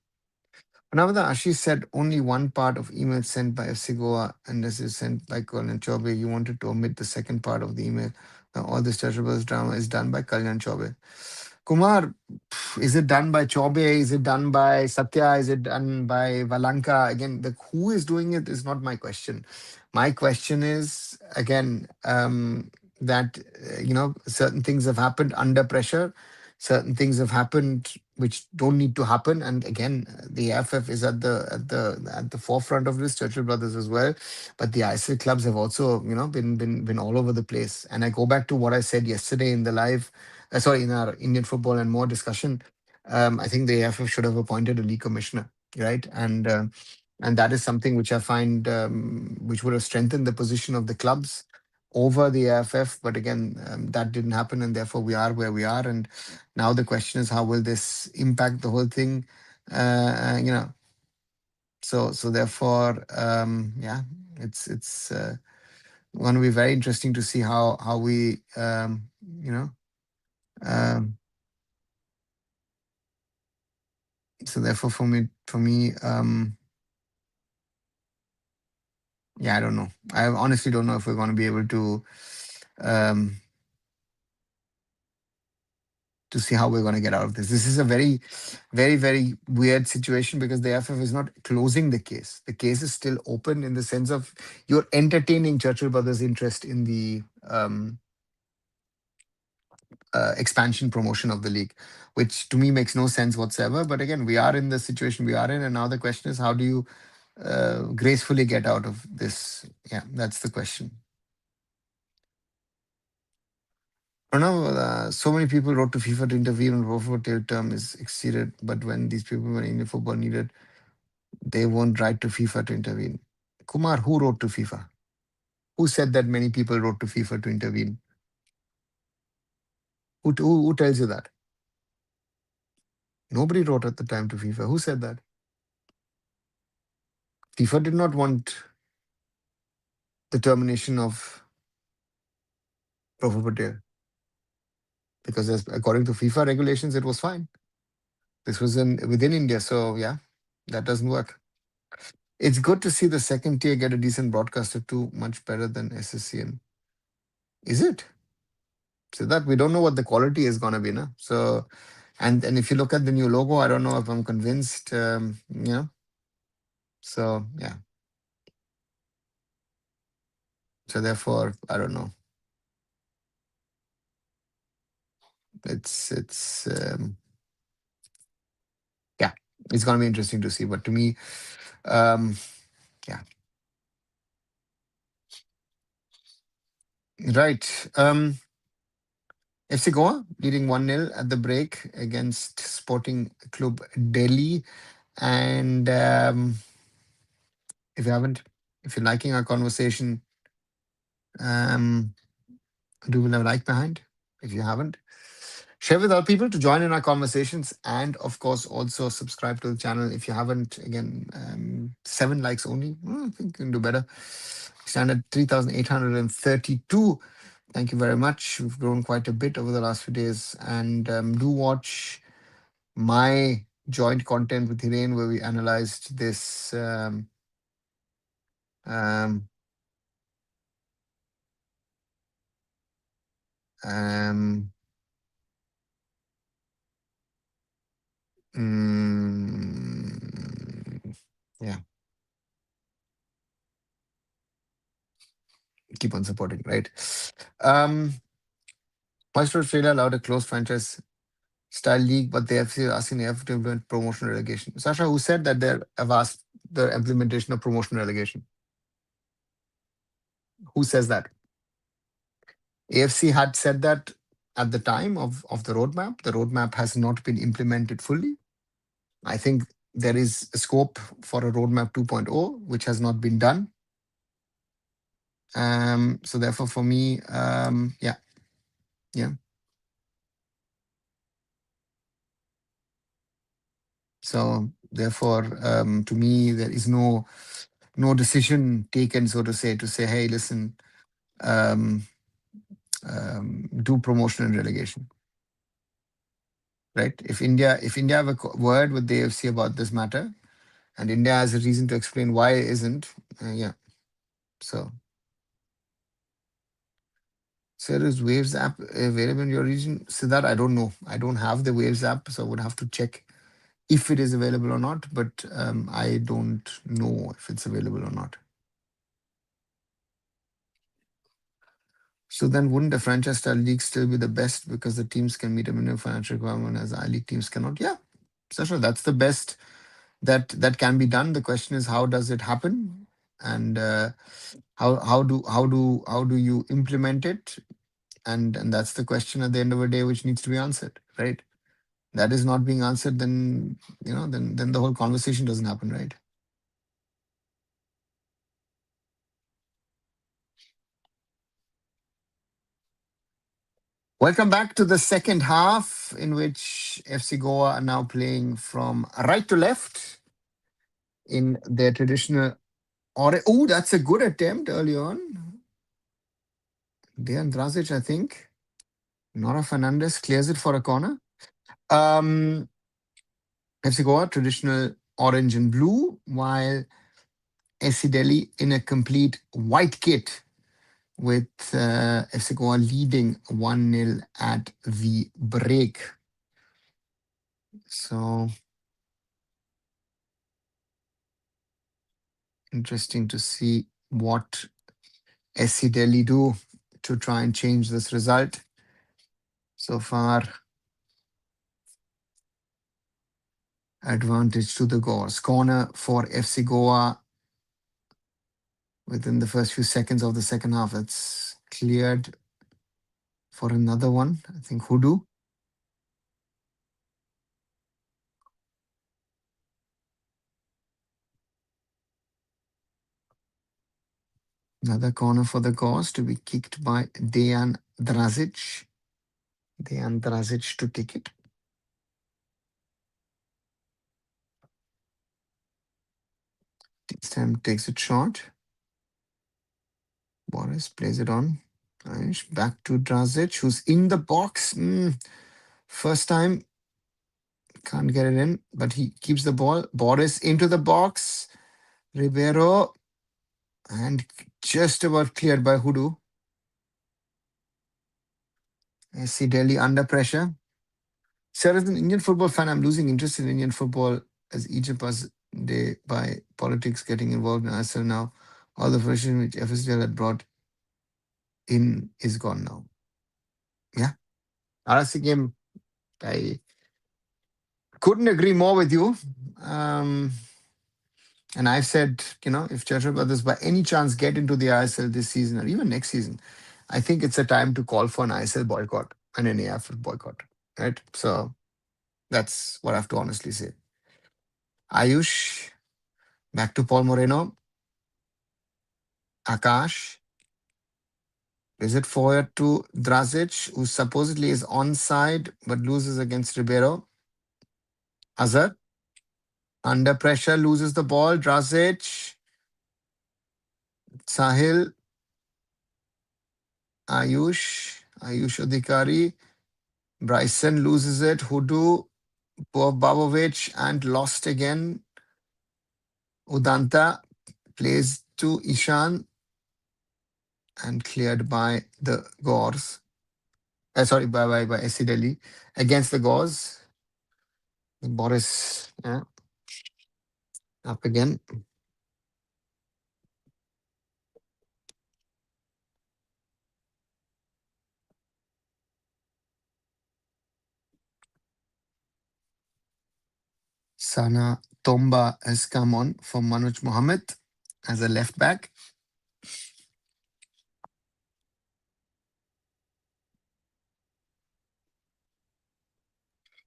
Another, Ashish said only one part of email sent by FC Goa, and this is sent by Kalyan Chaube. You wanted to omit the second part of the email. All this Churchill drama is done by Kalyan Chaube. Kumar, is it done by Chobe? Is it done by Satya? Is it done by Valanka? Again, who is doing it is not my question. My question is, again, that, certain things have happened under pressure. Certain things have happened which don't need to happen. And again, the AFF is at the forefront of this, Churchill Brothers as well. But the ISL clubs have also, been all over the place. And I go back to what I said yesterday in the live, in our Indian football and more discussion. I think the AFF should have appointed a league commissioner, right? And that is something which I find which would have strengthened the position of the clubs over the AFF. But again, that didn't happen, and therefore we are where we are. And now the question is, how will this impact the whole thing? So therefore, yeah, it's going to be very interesting to see how we you know um, so therefore for me, yeah, I don't know. I honestly don't know if we're going to be able um, to see how we're going to get out of this. This is a very, very, very weird situation, because the AFF is not closing the case. The case is still open, in the sense of you're entertaining Churchill Brothers' interest in the expansion promotion of the league, which to me makes no sense whatsoever. But again, we are in the situation we are in, and now the question is, how do you gracefully get out of this? Yeah, that's the question. I don't know. So many people wrote to FIFA to intervene when Pro tail term is exceeded, but when these people were in football needed, they won't write to FIFA to intervene. Kumar, who wrote to FIFA? Who said that many people wrote to FIFA to intervene? Who tells you that? Nobody wrote at the time to FIFA. Who said that? FIFA did not want the termination of Pro Patel. because according to FIFA regulations, it was fine. This was within India, so yeah, that doesn't work. It's good to see the second tier get a decent broadcaster too, much better than SSCN. Is it? So that we don't know what the quality is gonna be, no? So, and if you look at the new logo, I don't know if I'm convinced. Yeah. So yeah. So therefore, I don't know. It's yeah, it's gonna be interesting to see. But to me, um, yeah, right. FC Goa leading 1-0 at the break against Sporting Club Delhi. And if you haven't, if you're liking our conversation, um, do a like behind. If you haven't, share with other people to join in our conversations, and of course also subscribe to the channel if you haven't. Again, 7 likes only. I think you can do better. Stand at 3,832. Thank you very much. We've grown quite a bit over the last few days, and do watch my joint content with Hiren where we analyzed this um, um, yeah, keep on supporting, right? Western Australia allowed a closed franchise style league, but they have asking the AIFF to implement promotion relegation. Sasha, who said that they have asked the implementation of promotion relegation? Who says that? AFC had said that at the time of the roadmap. The roadmap has not been implemented fully. I think there is a scope for a roadmap 2.0, which has not been done. So therefore, for me, yeah, yeah. So therefore, to me, there is no decision taken, so to say, hey, listen, um, do promotion and relegation, right? If India have a word with the AFC about this matter, and India has a reason to explain why it isn't, yeah. So is Waves app available in your region? Siddharth, I don't know. I don't have the Waves app, so I would have to check if it is available or not. But I don't know if it's available or not. So then wouldn't a franchise style league still be the best because the teams can meet a minimum financial requirement as I-League teams cannot? Yeah, Sasha, that's the best that can be done. The question is, how does it happen? And how do you implement it? And that's the question at the end of the day which needs to be answered, right? That is not being answered, then then the whole conversation doesn't happen, right? Welcome back to the second half, in which FC Goa are now playing from right to left in their traditional. Oh, that's a good attempt early on. Dejan Drazic, I think. Nora Fernandez clears it for a corner. FC Goa, traditional orange and blue, while SC Delhi in a complete white kit, with FC Goa leading 1-0 at the break. So interesting to see what SC Delhi do to try and change this result. So far, advantage to the Goas. Corner for FC Goa within the first few seconds of the second half. It's cleared for another one. I think Hudu. Another corner for the Goas to be kicked by Dejan Drazic. Dejan Drazic to kick it. This time takes it short. Boris plays it on. Ayush back to Drazic, who's in the box. First time, can't get it in, but he keeps the ball. Boris into the box. Ribeiro, and just about cleared by Hudu. SC Delhi under pressure. Sir, as an Indian football fan, I'm losing interest in Indian football as each of us day by politics getting involved in ISL now. All the version which FSDL had brought in is gone now. Yeah. RSC game, I couldn't agree more with you. And I've said, if Churchill Brothers by any chance get into the ISL this season or even next season, I think it's a time to call for an ISL boycott and an AIFF boycott. Right? So that's what I have to honestly say. Ayush, back to Paul Moreno. Akash. Is it forward to Drazic, who supposedly is onside but loses against Ribeiro? Azhar, under pressure, loses the ball. Drazic, Sahil, Ayush Adhikari. Bryson loses it. Hudu, Babovic, and lost again. Udanta plays to Ishan and cleared by the Gores. Sorry, by SC Delhi against the Gores. Boris, yeah, up again. Sana Tomba has come on for Manoj Mohammed as a left back.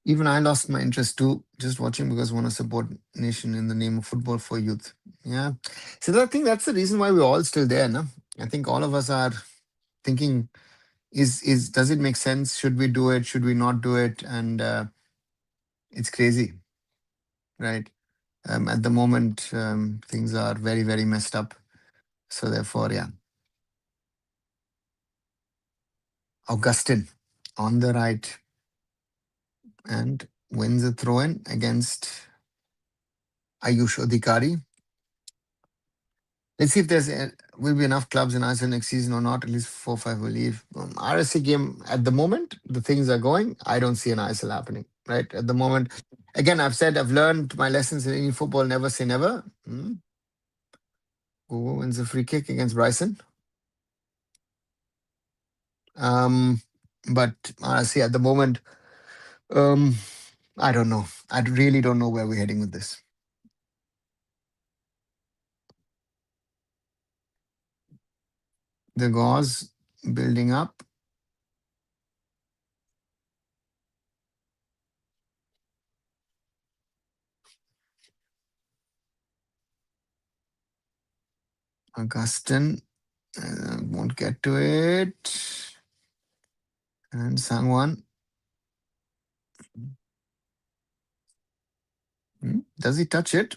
Even I lost my interest too, just watching because I want to support nation in the name of football for youth. Yeah. So I think that's the reason why we're all still there, no? I think all of us are thinking, is does it make sense? Should we do it? Should we not do it? And it's crazy, right? At the moment, things are very, very messed up. So therefore, yeah. Augustine on the right and wins a throw-in against Ayush Adhikari. Let's see if will be enough clubs in ISL next season or not. At least 4 or 5 will leave. RSC game at the moment, the things are going. I don't see an ISL happening right at the moment. Again, I've said I've learned my lessons in Indian football. Never say never. Who wins a free kick against Bryson? But RSC at the moment, I don't know. I really don't know where we're heading with this. The Gauze building up. Augustine won't get to it. And Sangwan. Does he touch it?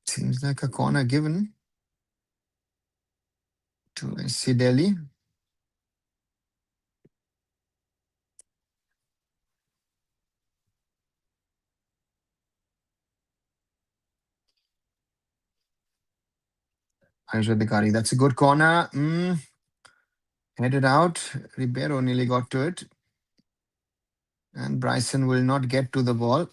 Seems like a corner given to SC Delhi. Ayush that's a good corner. Headed out. Ribeiro nearly got to it. And Bryson will not get to the ball.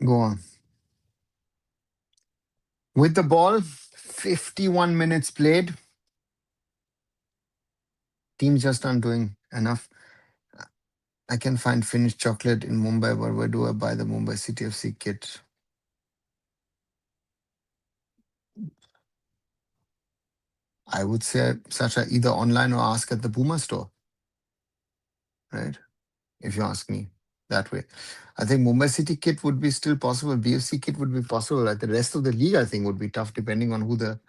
Go on. With the ball, 51 minutes played. Teams just aren't doing enough. I can find Finnish chocolate in Mumbai, but where do I buy the Mumbai City FC kit? I would say, Sasha, either online or ask at the Puma store, right? If you ask me that way. I think Mumbai City kit would be still possible. BFC kit would be possible. Like the rest of the league, I think, would be tough depending on who the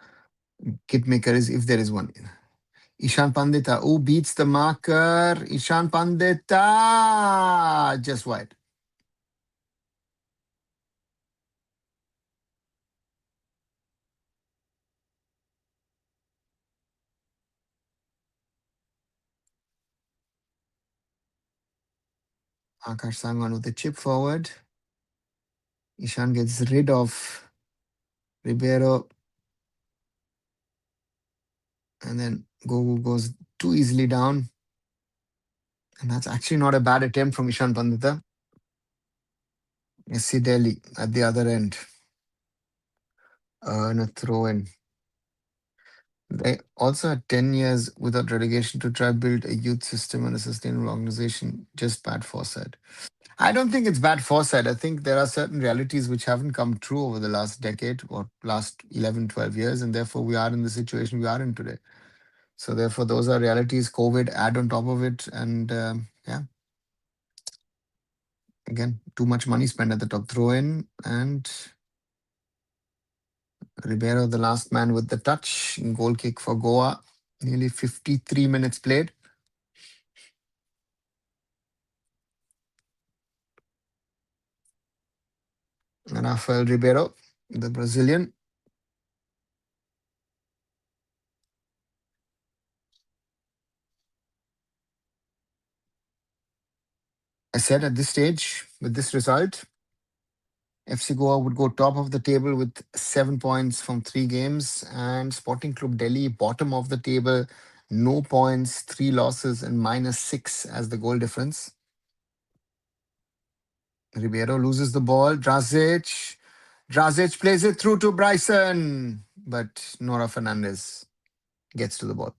kit maker is, if there is one. Ishan Pandita. Who beats the marker? Ishan Pandita. Just wide. Akash Sangwan with the chip forward. Ishan gets rid of Ribeiro. And then Gogu goes too easily down. And that's actually not a bad attempt from Ishan Pandita. SC Delhi at the other end. And a throw in. They also had 10 years without relegation to try build a youth system and a sustainable organization. Just bad foresight. I don't think it's bad foresight. I think there are certain realities which haven't come true over the last decade or last 11, 12 years. And therefore, we are in the situation we are in today. So therefore, those are realities. COVID add on top of it. And yeah, again, too much money spent at the top. Throw in and Ribeiro, the last man with the touch. Goal kick for Goa. Nearly 53 minutes played. Rafael Ribeiro, the Brazilian. I said at this stage, with this result, FC Goa would go top of the table with 7 points from 3 games, and Sporting Club Delhi, bottom of the table, no points, 3 losses, and -6 as the goal difference. Ribeiro loses the ball. Drazic. Drazic plays it through to Bryson, but Nora Fernandez gets to the ball.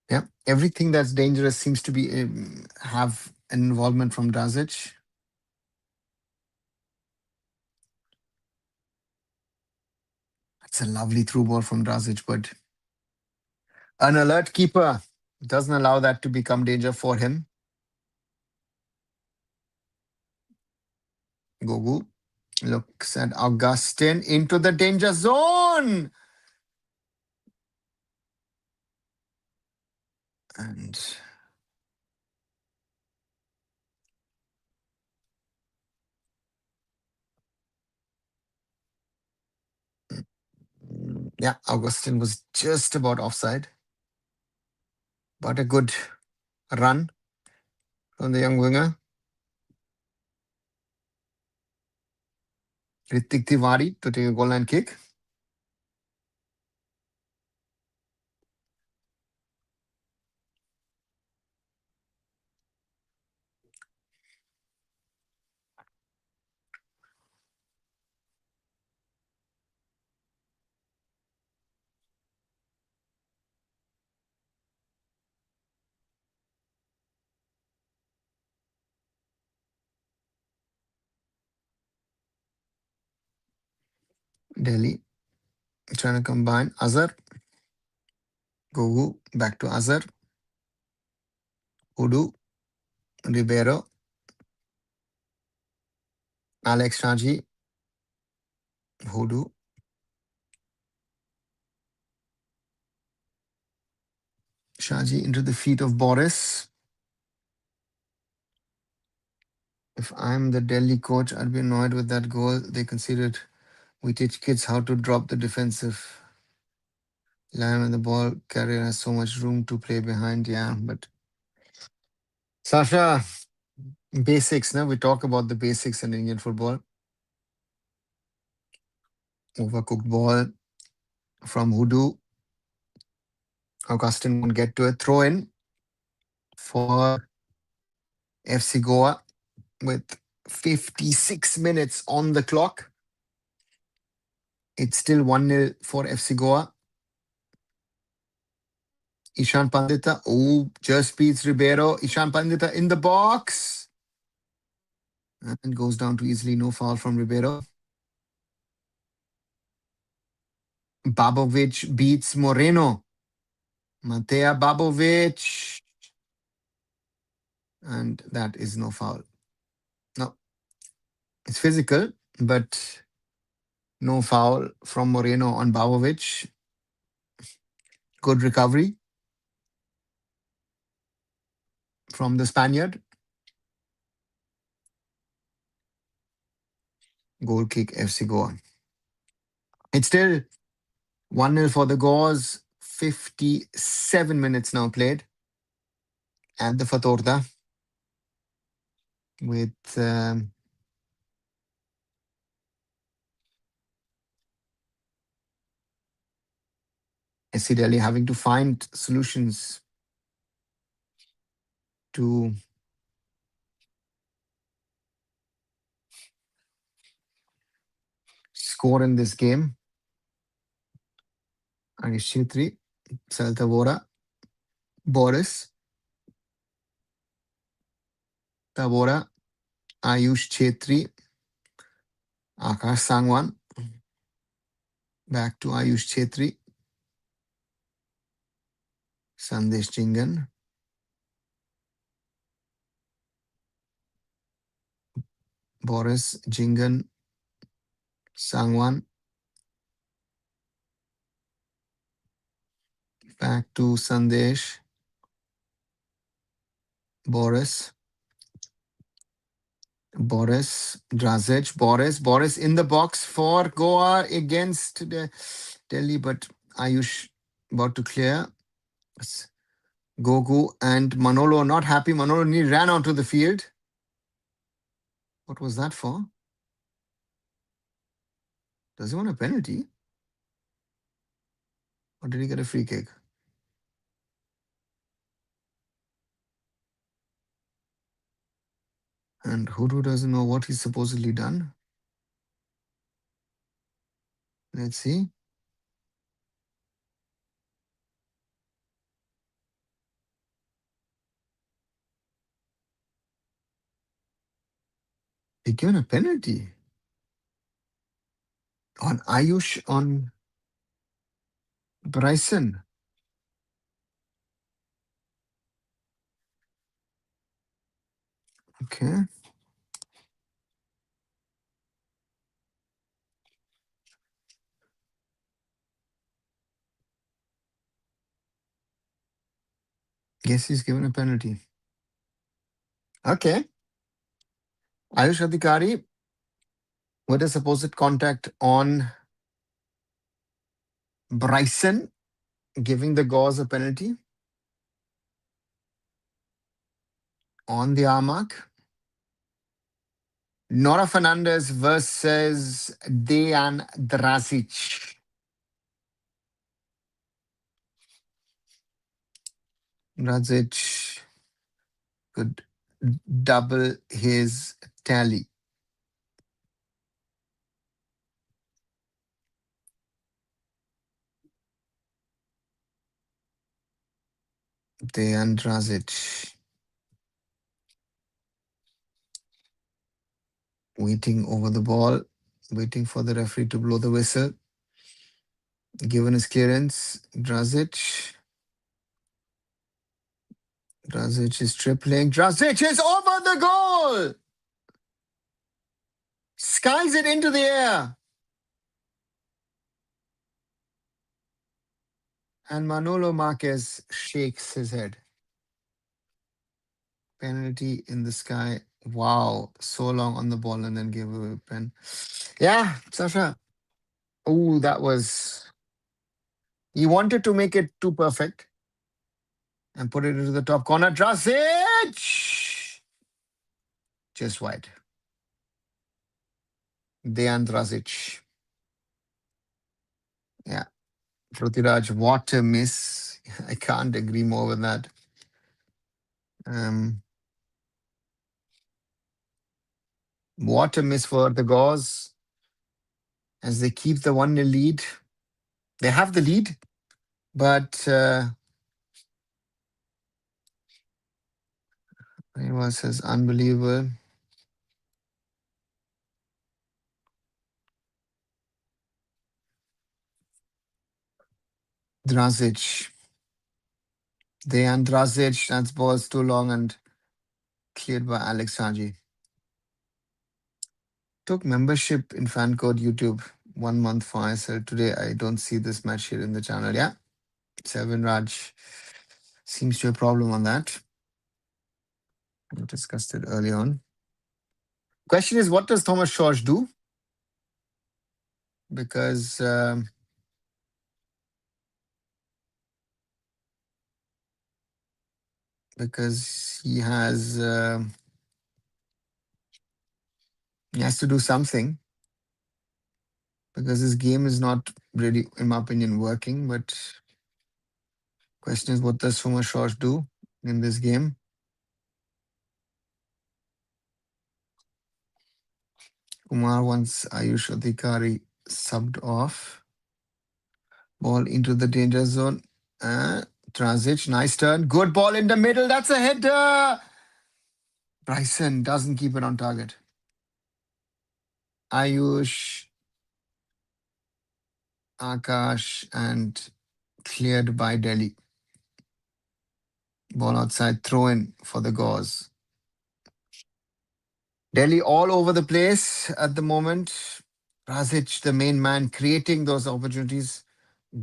Yeah, everything that's dangerous seems to be have an involvement from Drazic. It's a lovely through ball from Drazic, but an alert keeper doesn't allow that to become danger for him. Gogu looks at Augustin into the danger zone. And yeah, Augustin was just about offside. But a good run from the young winger. Ritik Tiwari to take a goal line kick. Delhi trying to combine. Azhar. Gogu back to Azhar. Udu. Ribeiro. Alex Raji. Hudu. Shaji into the feet of Boris. If I'm the Delhi coach, I'd be annoyed with that goal. They conceded. We teach kids how to drop the defensive line when the ball carrier has so much room to play behind. Yeah, but Sasha, basics. Now we talk about the basics in Indian football. Overcooked ball from Hudu. Augustin won't get to it. Throw in for FC Goa with 56 minutes on the clock. It's still 1-0 for FC Goa. Ishan Pandita. Oh, just beats Ribeiro. Ishan Pandita in the box. And goes down too easily. No foul from Ribeiro. Babovic beats Moreno. Matea Babovic. And that is no foul. No. It's physical, but no foul from Moreno on Babovic. Good recovery from the Spaniard. Goal kick FC Goa. It's still 1-0 for the Goas. 57 minutes now played. And the Fatorda with SC Delhi having to find solutions to score in this game. Anish Chhetri, Saltavora, Boris, Tavora, Ayush Chhetri, Akash Sangwan, back to Ayush Chhetri, Sandesh Chingan, Boris, Jingan, Sangwan, back to Sandesh, Boris, Drazic, Boris in the box for Goa against Delhi, but Ayush about to clear. Gogu and Manolo not happy. Manolo ran onto the field. What was that for? Does he want a penalty? Or did he get a free kick? And Hudu doesn't know what he's supposedly done. Let's see. He given a penalty on Ayush on Bryson. Okay. Guess he's given a penalty. Okay. Ayush Adhikari with a supposed contact on Bryson, giving the Gauze a penalty on the arm mark. Nora Fernandez versus Dejan Drazic. Drazic could double his tally. Dejan Drazic waiting over the ball, waiting for the referee to blow the whistle. Given his clearance, Drazic is tripling. Drazic is over the goal! Skies it into the air. And Manolo Marquez shakes his head. Penalty in the sky. Wow, so long on the ball and then gave away a pen. Yeah, Sasha. Oh, that was... He wanted to make it too perfect and put it into the top corner. Drazic! Just wide. Dejan Drazic. Yeah. Prithviraj, what a miss. I can't agree more with that. What a miss for the Gauze. as they keep the 1-0 lead. They have the lead, but it was unbelievable. Drazic. Dejan Drazic, that ball's too long and cleared by Alex Haji. Took membership in fan code YouTube 1 month for ISL. Today I don't see this match here in the channel. Yeah, Selvin Raj seems to have a problem on that. We discussed it early on. Question is, what does Thomas Schorsch do? Because he has to do something, because his game is not really, in my opinion, working. But question is, what does Thomas Schorsch do in this game? Kumar wants Ayush Adhikari subbed off. Ball into the danger zone. Transit, nice turn. Good ball in the middle. That's a header. Bryson doesn't keep it on target. Ayush, Akash, and cleared by Delhi. Ball outside, throw in for the Gauze. Delhi all over the place at the moment. Razic, the main man, creating those opportunities.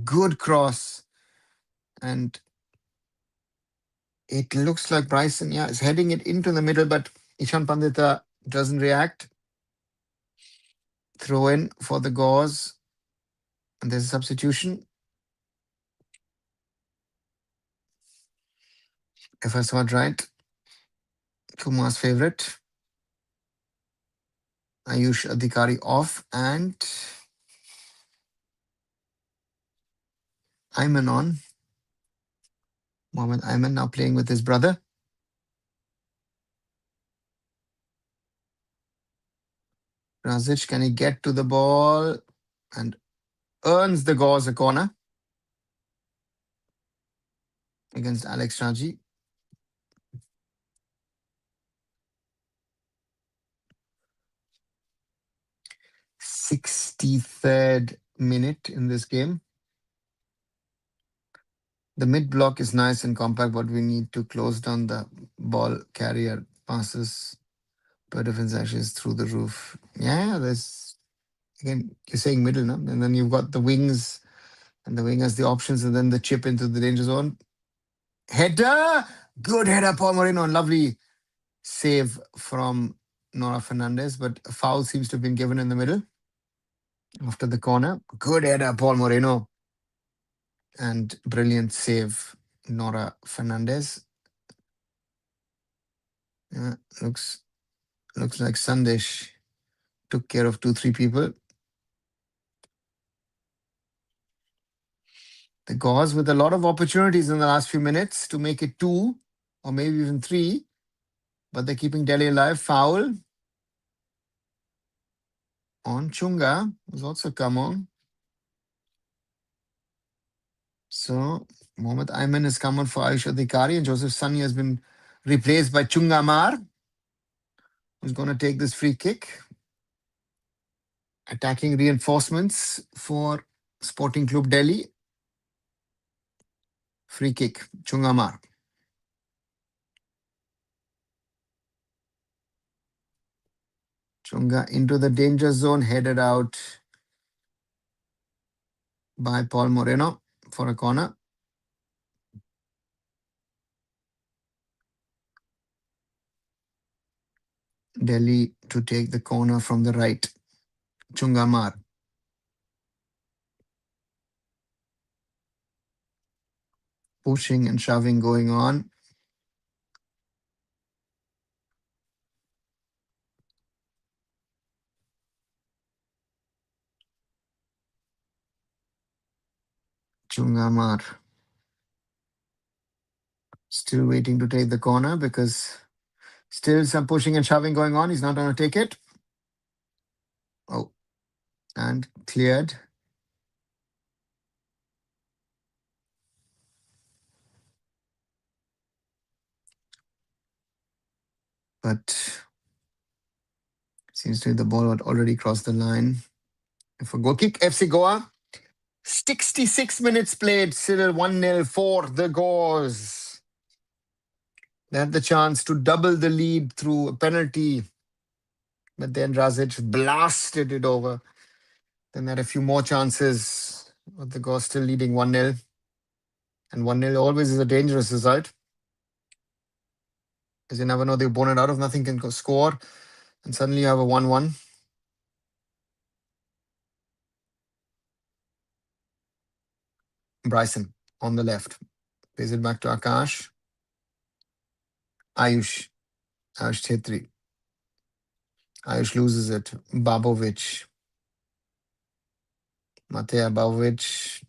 Good cross. And it looks like Bryson, is heading it into the middle, but Ishan Pandita doesn't react. Throw in for the Gauze. And there's a substitution. If I saw it right. Kumar's favorite. Ayush Adhikari off, and Ayman on. Mohammad Ayman now playing with his brother. Razic, can he get to the ball? And earns the Gauze a corner against Alex Raji. #63rd minute in this game. The mid block is nice and compact, but we need to close down the ball carrier passes. Per defense actually is through the roof. Yeah, there's, again, you're saying middle, no? And then you've got the wings, and the wing has the options, and then the chip into the danger zone. Header! Good header, Paul Moreno. Lovely save from Nora Fernandez, but a foul seems to have been given in the middle after the corner. Good header, Paul Moreno. And brilliant save, Nora Fernandez. Looks like Sandesh took care of 2-3 people. The Gauze with a lot of opportunities in the last few minutes to make it 2 or maybe even 3. But they're keeping Delhi alive. Foul on Chunga, who's also come on. So Mohammad Ayman has come on for Ayush Adhikari, and Joseph Sani has been replaced by Chunga Mar, who's going to take this free kick. Attacking reinforcements for Sporting Club Delhi. Free kick, Chunga Mar. Chunga into the danger zone, headed out by Paul Moreno for a corner. Delhi to take the corner from the right. Chunga Mar. Pushing and shoving going on. Chunga Mar. Still waiting to take the corner because still some pushing and shoving going on. He's not going to take it. Oh, and cleared. But seems to be the ball had already crossed the line. For goal kick, FC Goa. 66 minutes played, Cyril 1-0 for the Gauls. They had the chance to double the lead through a penalty, but then Razic blasted it over. Then they had a few more chances, but the Gauls still leading 1-0. And 1-0 always is a dangerous result, because you never know the opponent out of nothing can score, and suddenly you have a 1-1. Bryson on the left. Plays it back to Akash. Ayush. Ayush Chetri. Ayush loses it. Babovic. Mateja Babovic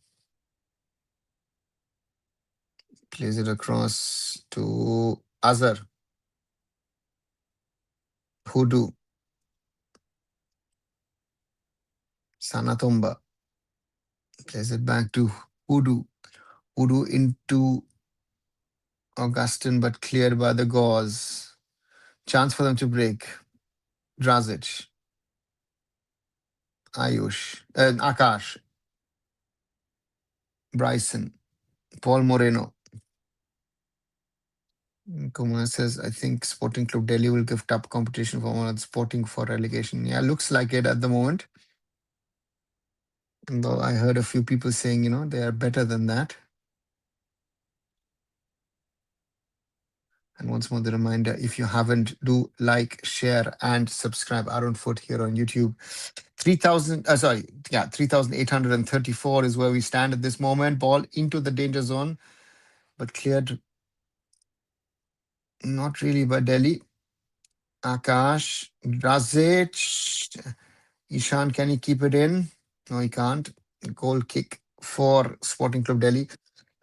plays it across to Azhar. Hudu. Sanatomba. Plays it back to Hudu. Hudu into Augustin, but cleared by the Gauze. Chance for them to break. Drazic. Ayush. Akash. Bryson. Paul Moreno. Kumar says, I think Sporting Club Delhi will give tough competition for one of the Sporting for relegation. Yeah, looks like it at the moment. Though I heard a few people saying, they are better than that. And once more, the reminder, if you haven't, do like, share, and subscribe. Arun Foot here on YouTube. 3,834 is where we stand at this moment. Ball into the danger zone, but cleared not really by Delhi. Akash, Razic, Ishan, can he keep it in? No, he can't. Goal kick for Sporting Club Delhi.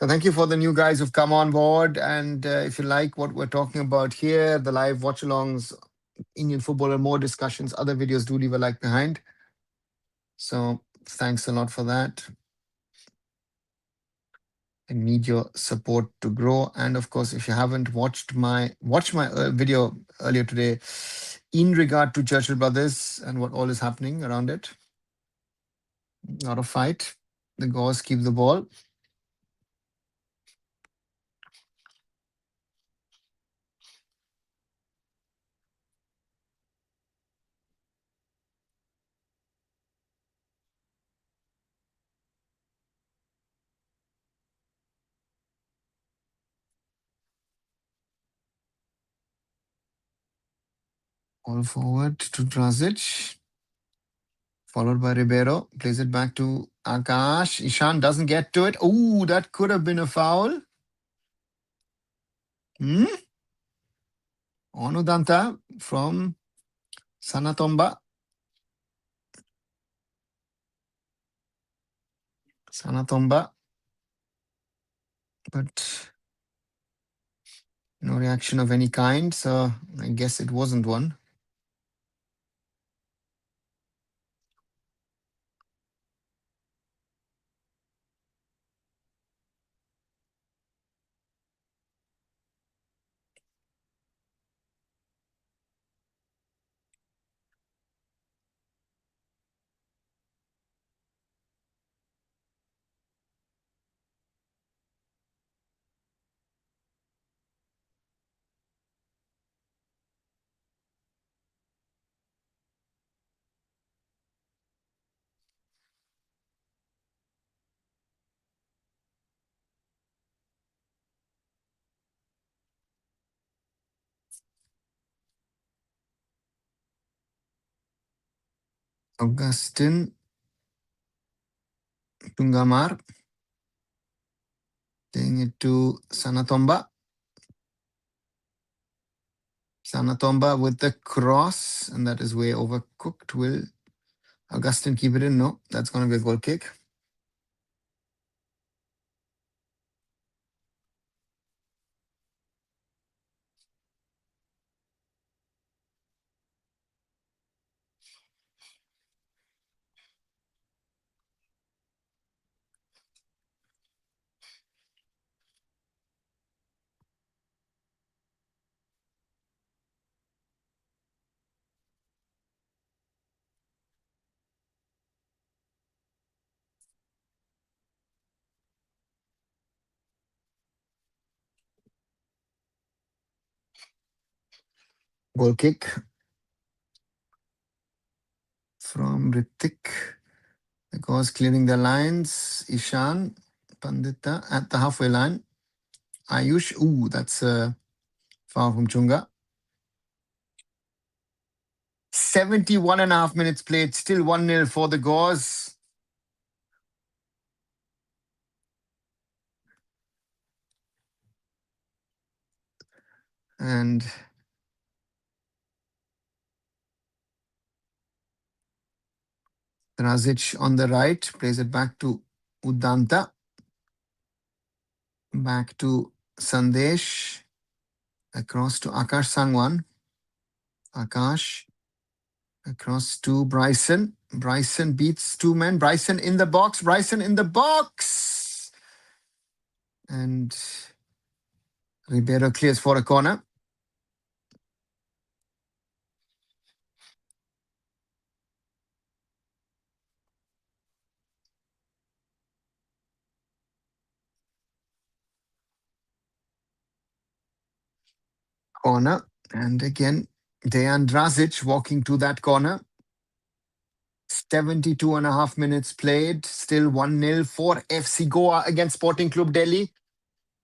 So thank you for the new guys who've come on board. And if you like what we're talking about here, the live watch-alongs, Indian football and more discussions, other videos, do leave a like behind. So thanks a lot for that. I need your support to grow. And of course, if you haven't watched my video earlier today in regard to Churchill Brothers and what all is happening around it. Not a fight. The Gauls keep the ball. All forward to Drazic. Followed by Ribeiro. Plays it back to Akash. Ishan doesn't get to it. Oh, that could have been a foul. Onudanta from Sanatomba. Sanatomba. But no reaction of any kind. So I guess it wasn't one. Augustin Tungamar. Playing it to Sanatomba. Sanatomba with the cross, and that is way overcooked. Will Augustin keep it in? No, that's going to be a goal kick. Goal kick from Ritik. The Gauze clearing the lines. Ishan, Pandita at the halfway line. Ayush, ooh, that's a foul from Chunga. 71.5 minutes played, still 1-0 for the Gauze. And Drazic on the right, plays it back to Udanta. Back to Sandesh. Across to Akash Sangwan. Akash. Across to Bryson. Bryson beats two men. Bryson in the box. Bryson in the box. And Ribeiro clears for a corner. Corner. And again, Dejan Drazic walking to that corner. 72.5 minutes played. Still 1-0 for FC Goa against Sporting Club Delhi.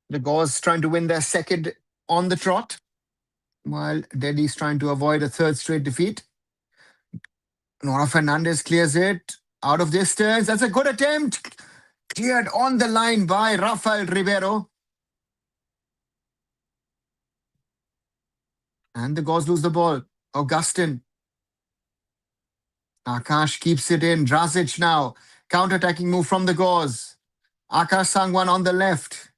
The Gauze trying to win their second on the trot, while Delhi's trying to avoid a third straight defeat. Nora Fernandez clears it out of distance. That's a good attempt. Cleared on the line by Rafael Ribeiro. And the Gauze lose the ball. Augustin. Akash keeps it in. Drazic now. Counter-attacking move from the Gauze. Akash Sangwan on the left.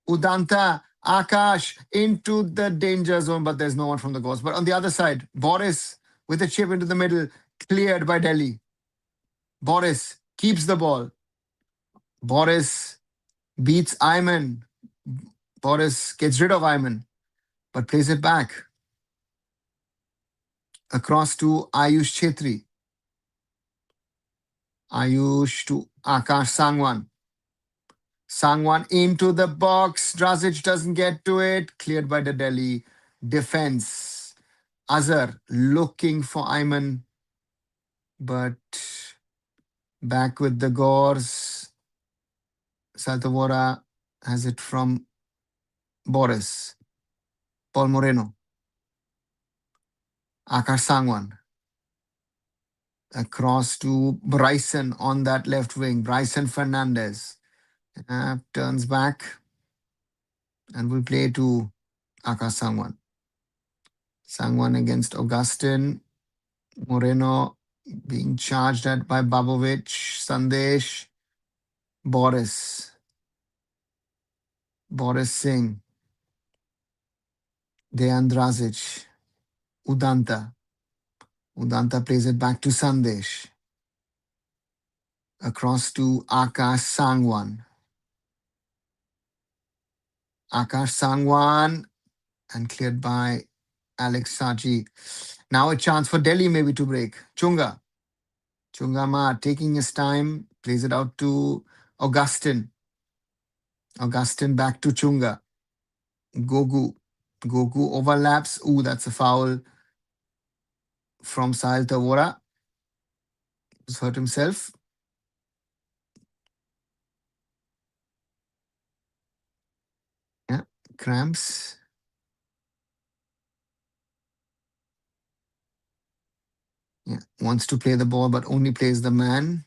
Udanta. Akash into the danger zone, but there's no one from the Gauze. But on the other side, Boris with a chip into the middle. Cleared by Delhi. Boris keeps the ball. Boris beats Ayman. Boris gets rid of Ayman, but plays it back. Across to Ayush Chetri. Ayush to Akash Sangwan. Sangwan into the box. Drazic doesn't get to it. Cleared by the Delhi defense. Azhar looking for Ayman, but back with the Gores. Saltavora has it from Boris. Paul Moreno. Akash Sangwan. Across to Bryson on that left wing. Bryson Fernandez turns back and will play to Akash Sangwan. Sangwan against Augustin. Moreno being charged at by Babovic. Sandesh. Boris. Boris Singh. Dejan Drazic. Udanta. Udanta plays it back to Sandesh. Across to Akash Sangwan. Akash Sangwan and cleared by Alex Saji. Now a chance for Delhi maybe to break. Chunga. Chunga Ma taking his time. Plays it out to Augustin. Augustin back to Chunga. Gogu. Gogu overlaps. Ooh, that's a foul from Sahil Tavora. He's hurt himself. Yeah, cramps. Yeah, wants to play the ball but only plays the man.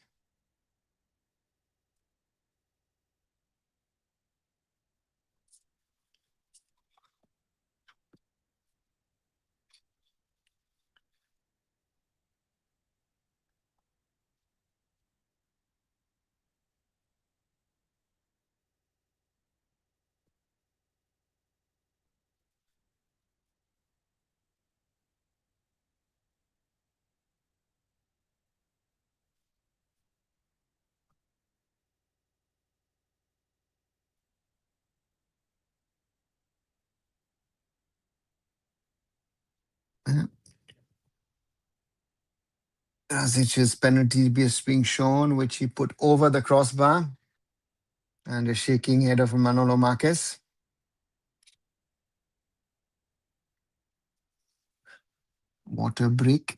Yeah. Razic's penalty is being shown, which he put over the crossbar. And a shaking header from Manolo Marquez. Water break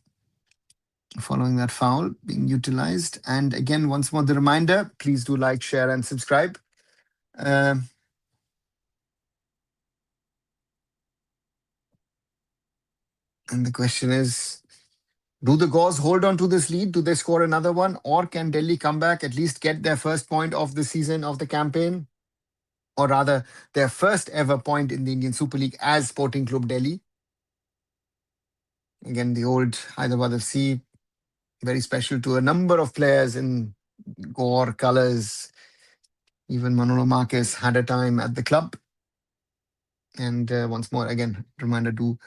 following that foul being utilized. And again, once more, the reminder, please do like, share, and subscribe. Um, and the question is, do the Gauls hold on to this lead? Do they score another one? Or can Delhi come back, at least get their first point of the season, of the campaign? Or rather, their first ever point in the Indian Super League as Sporting Club Delhi. Again, the old Hyderabad FC, very special to a number of players in Gore colours. Even Manolo Marquez had a time at the club. And once more, again, reminder to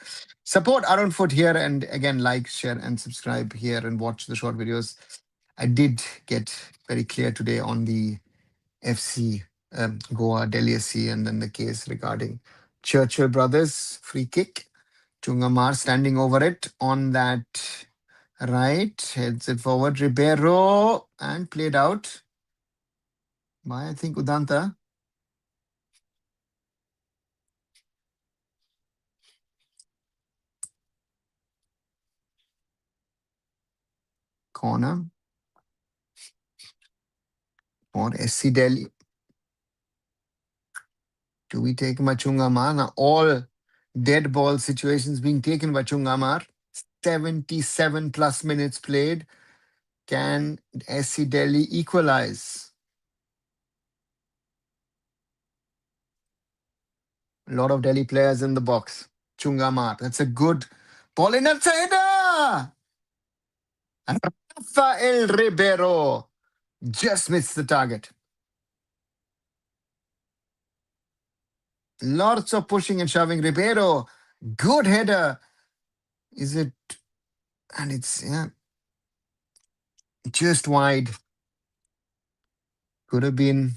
support arunfoot here. And again, like, share, and subscribe here and watch the short videos. I did get very clear today on the FC Goa, Delhi SC, and then the case regarding Churchill Brothers free kick. Chungamar standing over it on that right, heads it forward. Ribeiro and played out by, I think, Udanta. Corner for SC Delhi. Do we take Chungamar? Now, all dead ball situations being taken by Chungamar. 77 plus minutes played. Can SC Delhi equalize? A lot of Delhi players in the box. Chungamar. That's a good ball in the header. Rafael Ribeiro just missed the target. Lots of pushing and shoving. Ribeiro, good header. Is it? And it's just wide. Could have been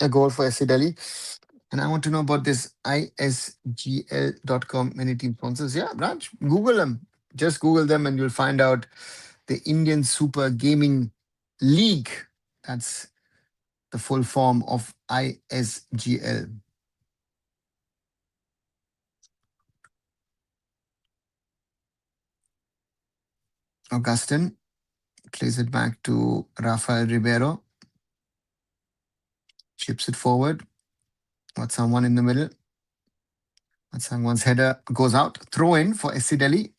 a goal for SC Delhi. And I want to know about this isgl.com many team sponsors. Yeah, Raj, Google them. Just Google them and you'll find out the Indian Super Gaming League. That's the full form of ISGL. Augustin plays it back to Rafael Ribeiro. Chips it forward. Got someone in the middle. Got someone's header goes out. Throw in for SC Delhi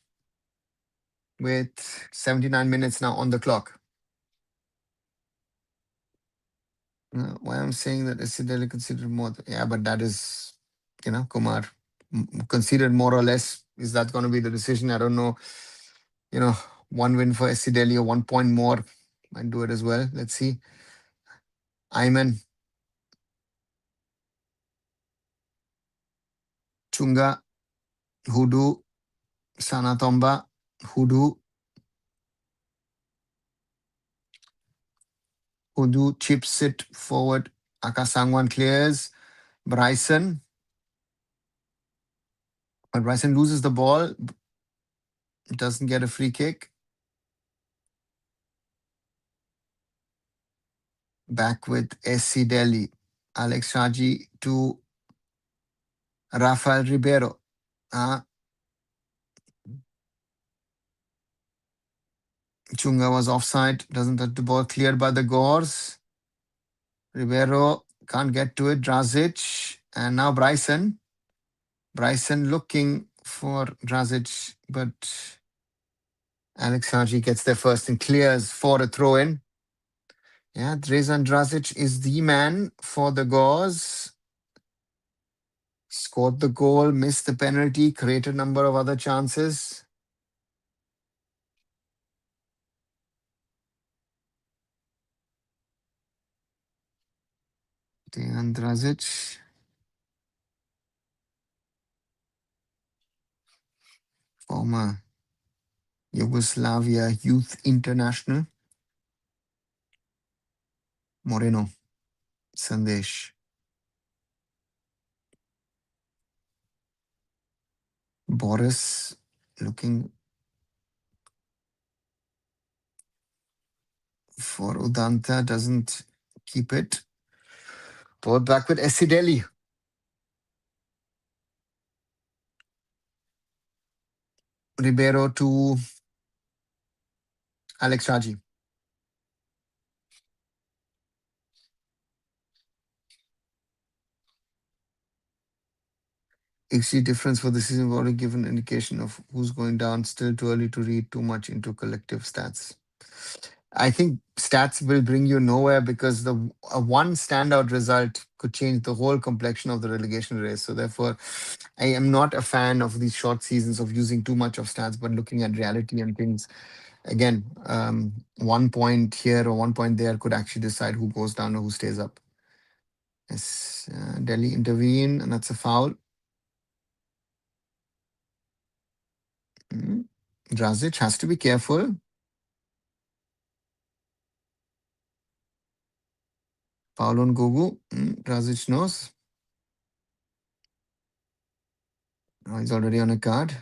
with 79 minutes now on the clock. Why I'm saying that SC Delhi considered more. Yeah, but that is, Kumar, considered more or less. Is that going to be the decision? I don't know. One win for SC Delhi or 1 point more might do it as well. Let's see. Ayman. Chunga. Hudu. Sanatomba. Hudu. Hudu chips it forward. Akasangwan clears. Bryson. But Bryson loses the ball. Doesn't get a free kick. Back with SC Delhi. Alex Raji to Rafael Ribeiro. Chunga was offside. Doesn't touch the ball. Cleared by the Gores. Ribeiro can't get to it. Drazic. And now Bryson. Bryson looking for Drazic, but Alex Haji gets there first and clears for a throw-in. Yeah, Drezan Drazic is the man for the Gauze. Scored the goal, missed the penalty, created a number of other chances. Dejan Drazic. Former Yugoslavia Youth International. Moreno. Sandesh. Boris looking for Udanta, doesn't keep it. Ball back with SC Delhi. Ribeiro to Alex Raji. XG difference for the season already given indication of who's going down. Still too early to read too much into collective stats. I think stats will bring you nowhere because the one standout result could change the whole complexion of the relegation race. So therefore, I am not a fan of these short seasons of using too much of stats, but looking at reality and things. Again, 1 point here or 1 point there could actually decide who goes down or who stays up. Yes, Delhi intervene, and that's a foul. Drazic has to be careful. Foul on Gogu. Drazic knows. Oh, he's already on a card.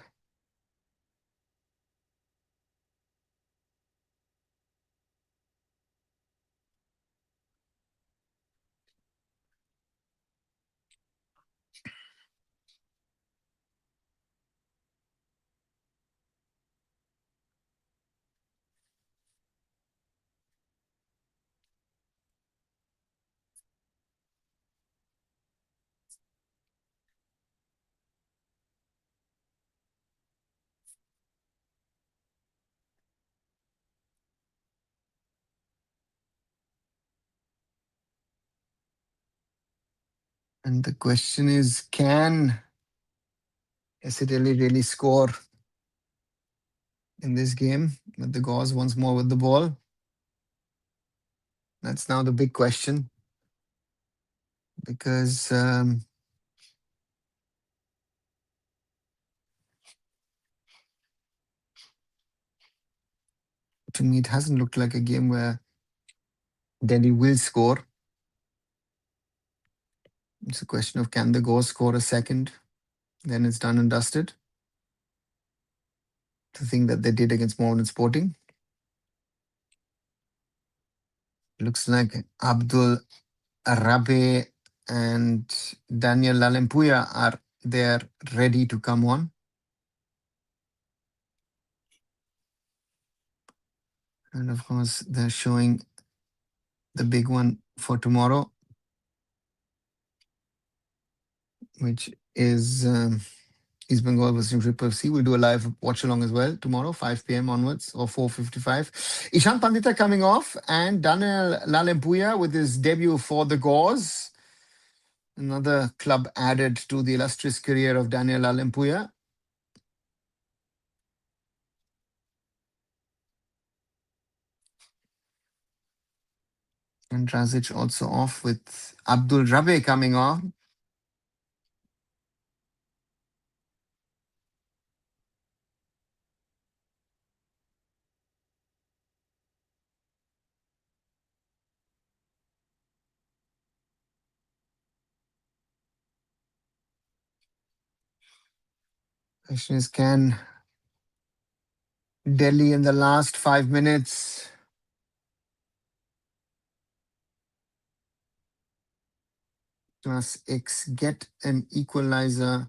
And the question is, can Esiteli really score in this game with the Gauze once more with the ball? That's now the big question. Because to me, it hasn't looked like a game where Delhi will score. It's a question of can the Gauze score a second? Then it's done and dusted. The thing that they did against Mohammedan Sporting. Looks like Abdul Rabe and Daniel Lalempuya are there ready to come on. And of course, they're showing the big one for tomorrow, which is East Bengal versus Ripple FC. We'll do a live watch along as well tomorrow, 5 p.m. onwards or 4:55. Ishan Pandita coming off and Daniel Lalempuya with his debut for the Gauze. Another club added to the illustrious career of Daniel Lalempuya. And Drazic also off with Abdul Rabe coming on. Question is, can Delhi in the last 5 minutes plus X get an equalizer?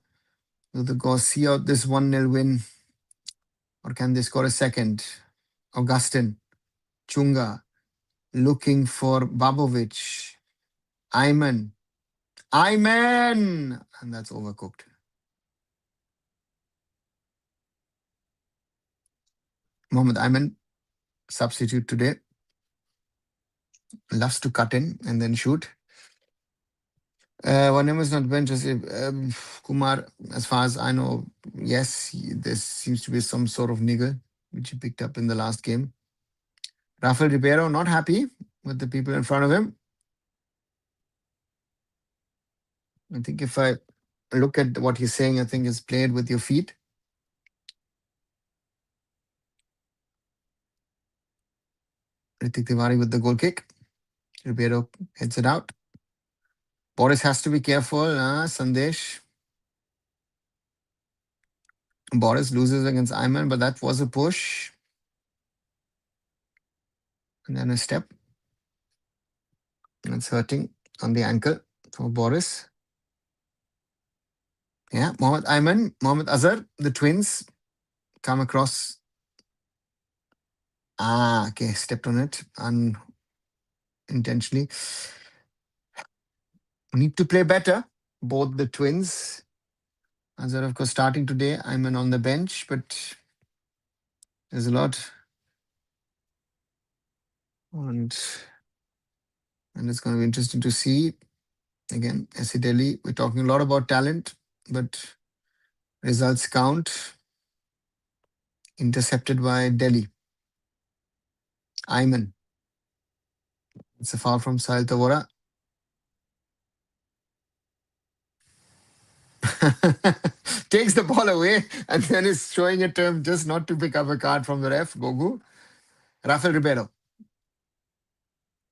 Do the Gauze see out this 1-0 win? Or can they score a second? Augustin, Chunga, looking for Babovic. Ayman. And that's overcooked. Mohammed Ayman, substitute today. Loves to cut in and then shoot. One name is not bench. Kumar, as far as I know, yes, there seems to be some sort of niggle, which he picked up in the last game. Rafael Ribeiro, not happy with the people in front of him. I think if I look at what he's saying, I think it's played with your feet. Ritik Tiwari with the goal kick. Ribeiro heads it out. Boris has to be careful. Sandesh. Boris loses against Ayman, but that was a push. And then a step. That's hurting on the ankle for Boris. Yeah, Mohammed Ayman, Mohammed Azhar, the twins come across. Okay, stepped on it unintentionally. Need to play better. Both the twins. Azhar, of course, starting today. I'm on the bench, but there's a lot. And it's going to be interesting to see. Again, SC Delhi, we're talking a lot about talent, but results count. Intercepted by Delhi. Ayman. It's a foul from Sahil Tavora. Takes the ball away and then is showing a term just not to pick up a card from the ref. Gogu. Rafael Ribeiro.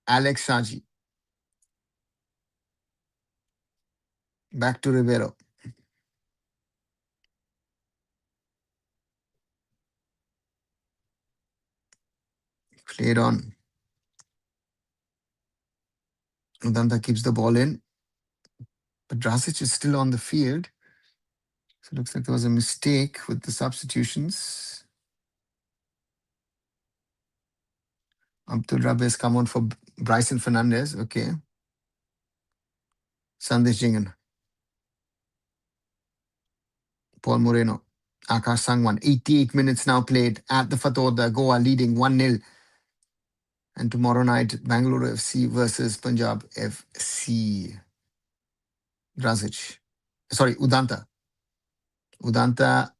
Alex Saji. Back to Ribeiro. Played on. Udanta keeps the ball in. But Drasic is still on the field. So it looks like there was a mistake with the substitutions. Abdul Rabe has come on for Bryson Fernandez. Okay. Sandesh Jingan. Paul Moreno. Akash Sangwan. 88 minutes now played at the Fatauda. Goa leading 1-0. And tomorrow night, Bangalore FC versus Punjab FC. Drasic. Sorry, Udanta. Udanta,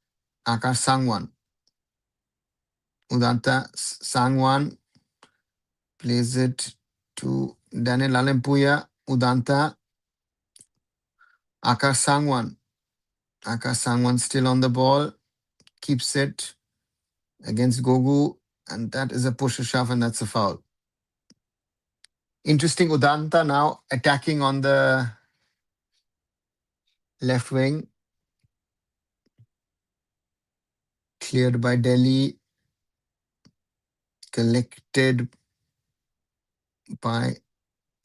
Akash Sangwan. Udanta, Sangwan plays it to Daniel Alempuya. Udanta, Akash Sangwan. Akash Sangwan still on the ball. Keeps it against Gogu. And that is a push, a shove, and that's a foul. Interesting, Udanta now attacking on the left wing. Cleared by Delhi. Collected by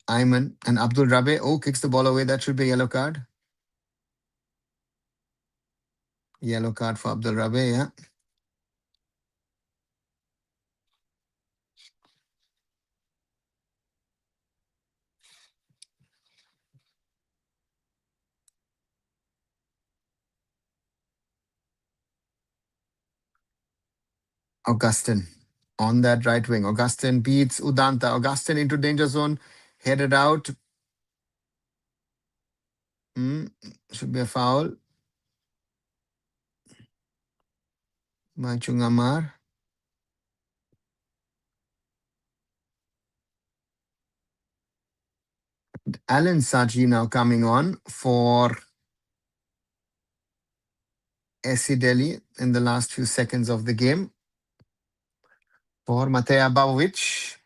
Ayman. And Abdul Rabe, kicks the ball away. That should be a yellow card. Yellow card for Abdul Rabe, yeah. Augustin on that right wing. Augustin beats Udanta. Augustin into danger zone. Headed out. Should be a foul by Chungamar. Alan Saji now coming on for SC Delhi in the last few seconds of the game. For Mateja Babovic.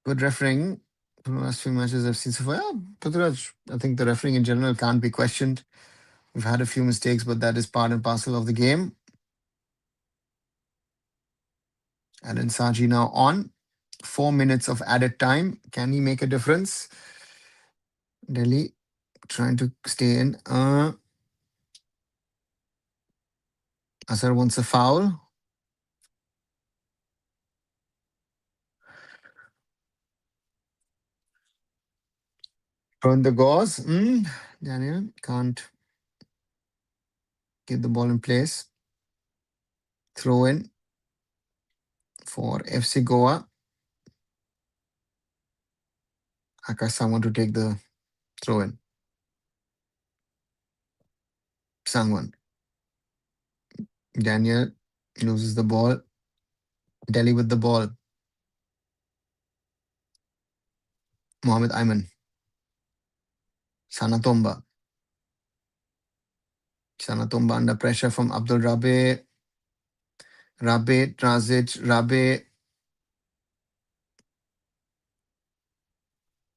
Good refereeing. For the last few matches I've seen so far. Yeah, Prithviraj, I think the refereeing in general can't be questioned. We've had a few mistakes, but that is part and parcel of the game. Alan Saji now on. 4 minutes of added time. Can he make a difference? Delhi trying to stay in. Azhar wants a foul. Turn the gauze. Daniel can't get the ball in place. Throw in for FC Goa. Akash Sangwan to take the throw in. Sangwan. Daniel loses the ball. Delhi with the ball. Mohamed Ayman. Sanatomba. Sanatomba under pressure from Abdul Rabe. Rabe, Drazic, Rabe.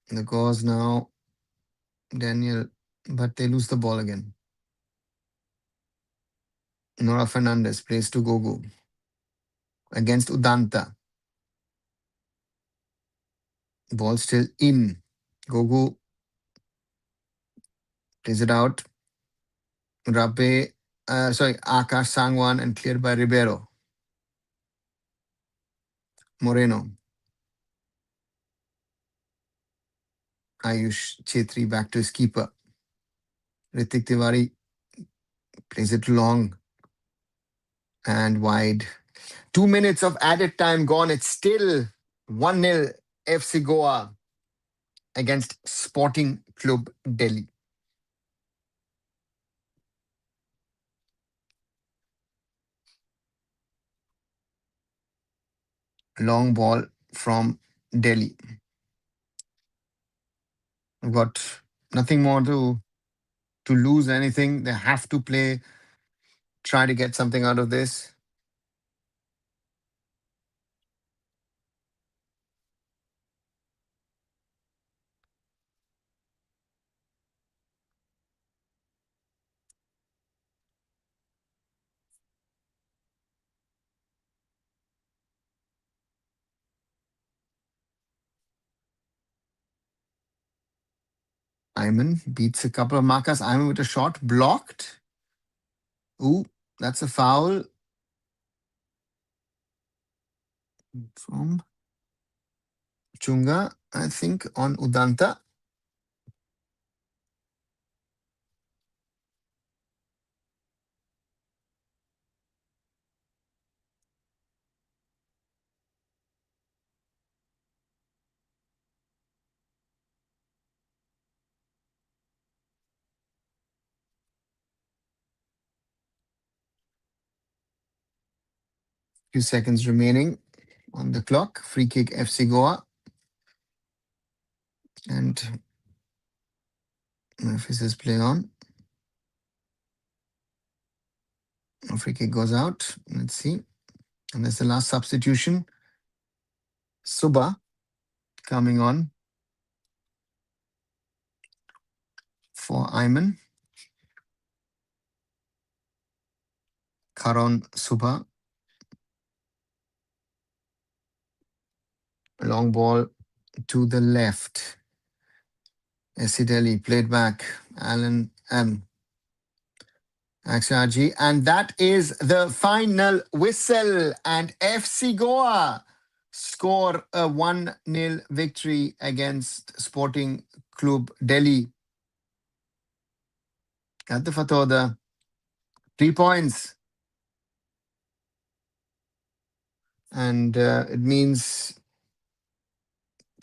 The gauze now. Daniel, but they lose the ball again. Nora Fernandez plays to Gogu against Udanta. Ball still in. Gogu plays it out. Rabe Akash Sangwan and cleared by Ribeiro. Moreno. Ayush Chetri back to his keeper. Ritik Tiwari plays it long and wide. 2 minutes of added time gone. It's still 1-0 FC Goa against Sporting Club Delhi. Long ball from Delhi. We've got nothing more to lose anything. They have to play, try to get something out of this. Ayman beats a couple of markers. Ayman with a shot blocked. Ooh, that's a foul from Chunga, I think, on Udanta. Few seconds remaining on the clock. Free kick FC Goa. And Memphis is play on. A free kick goes out. Let's see. And that's the last substitution. Suba coming on for Ayman. Karon Suba. Long ball to the left. SC Delhi played back. Alan M. Akshaji. And that is the final whistle. And FC Goa score a 1-0 victory against Sporting Club Delhi. At the Fatoda, 3 points. And it means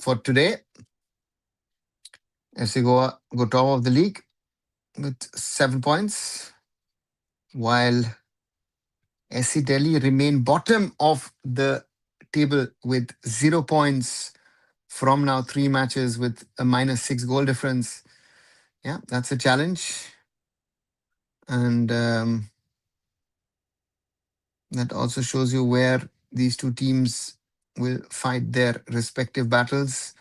for today, FC Goa go top of the league with 7 points, while SC Delhi remain bottom of the table with 0 points from now 3 matches with a -6 goal difference. Yeah, that's a challenge. And that also shows you where these two teams will fight their respective battles.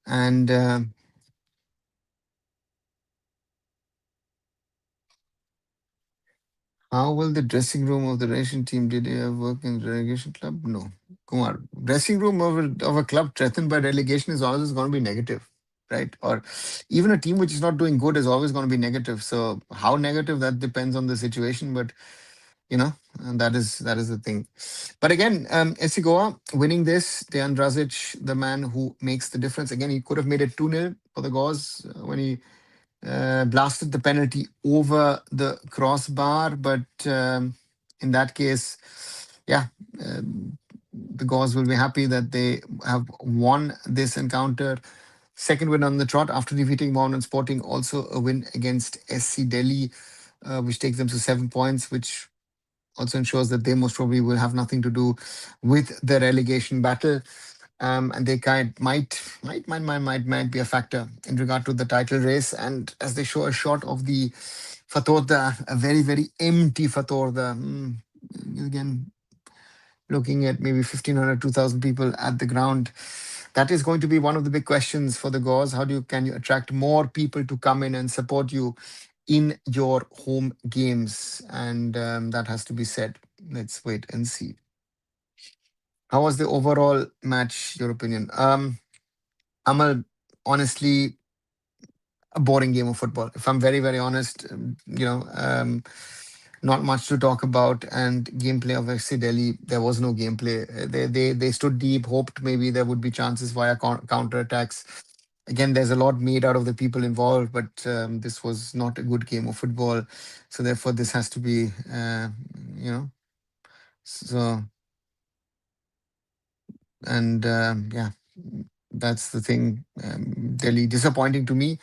And how will the dressing room of the relegation team, did they work in the relegation club? No. Kumar, dressing room of a club threatened by relegation is always going to be negative, right? Or even a team which is not doing good is always going to be negative. So how negative, that depends on the situation. But and that is the thing. But again, SC Goa winning this, Dejan Drazic, the man who makes the difference. Again, he could have made it 2-0 for the Gauze when he blasted the penalty over the crossbar. But in that case, yeah, the Gauze will be happy that they have won this encounter. Second win on the trot after defeating Mohammedan Sporting. Also a win against SC Delhi, which takes them to 7 points, which also ensures that they most probably will have nothing to do with the relegation battle. And they might be a factor in regard to the title race. And as they show a shot of the Fatorda, a very, very empty Fatorda. Again, looking at maybe 1,500, 2,000 people at the ground. That is going to be one of the big questions for the Gauze. Can you attract more people to come in and support you in your home games? And that has to be said. Let's wait and see. How was the overall match, your opinion? Amal, honestly, a boring game of football. If I'm very, very honest, Not much to talk about. And gameplay of FC Delhi, there was no gameplay. They stood deep, hoped maybe there would be chances via counter attacks. Again, there's a lot made out of the people involved, but this was not a good game of football. So therefore, this has to be, you know, so and yeah, that's the thing. Delhi disappointing to me,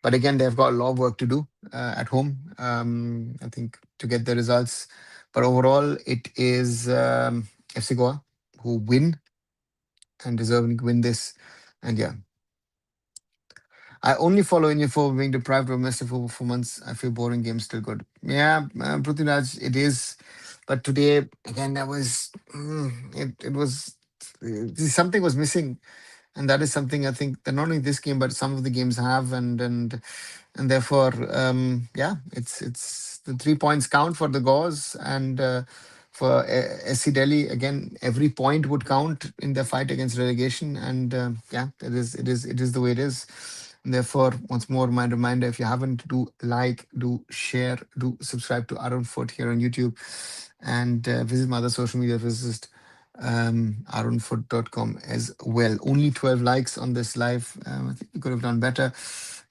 but again, they've got a lot of work to do at home. I think to get the results, but overall, it is FC Goa who win and deserving to win this. And yeah, I only follow India for being deprived of domestic football for months. I feel boring games still good. Yeah, Prithviraj, it is. But today, again, that was, it was, something was missing. And that is something I think that not only this game, but some of the games have. And therefore, yeah, it's the 3 points count for the Gauze and for SC Delhi. Again, every point would count in their fight against relegation, and yeah, it is the way it is. And therefore, once more, my reminder: if you haven't, do like, do share, do subscribe to Arun Foot here on YouTube, and visit my other social media. Visit arunfoot.com as well. Only 12 likes on this live. I think we could have done better.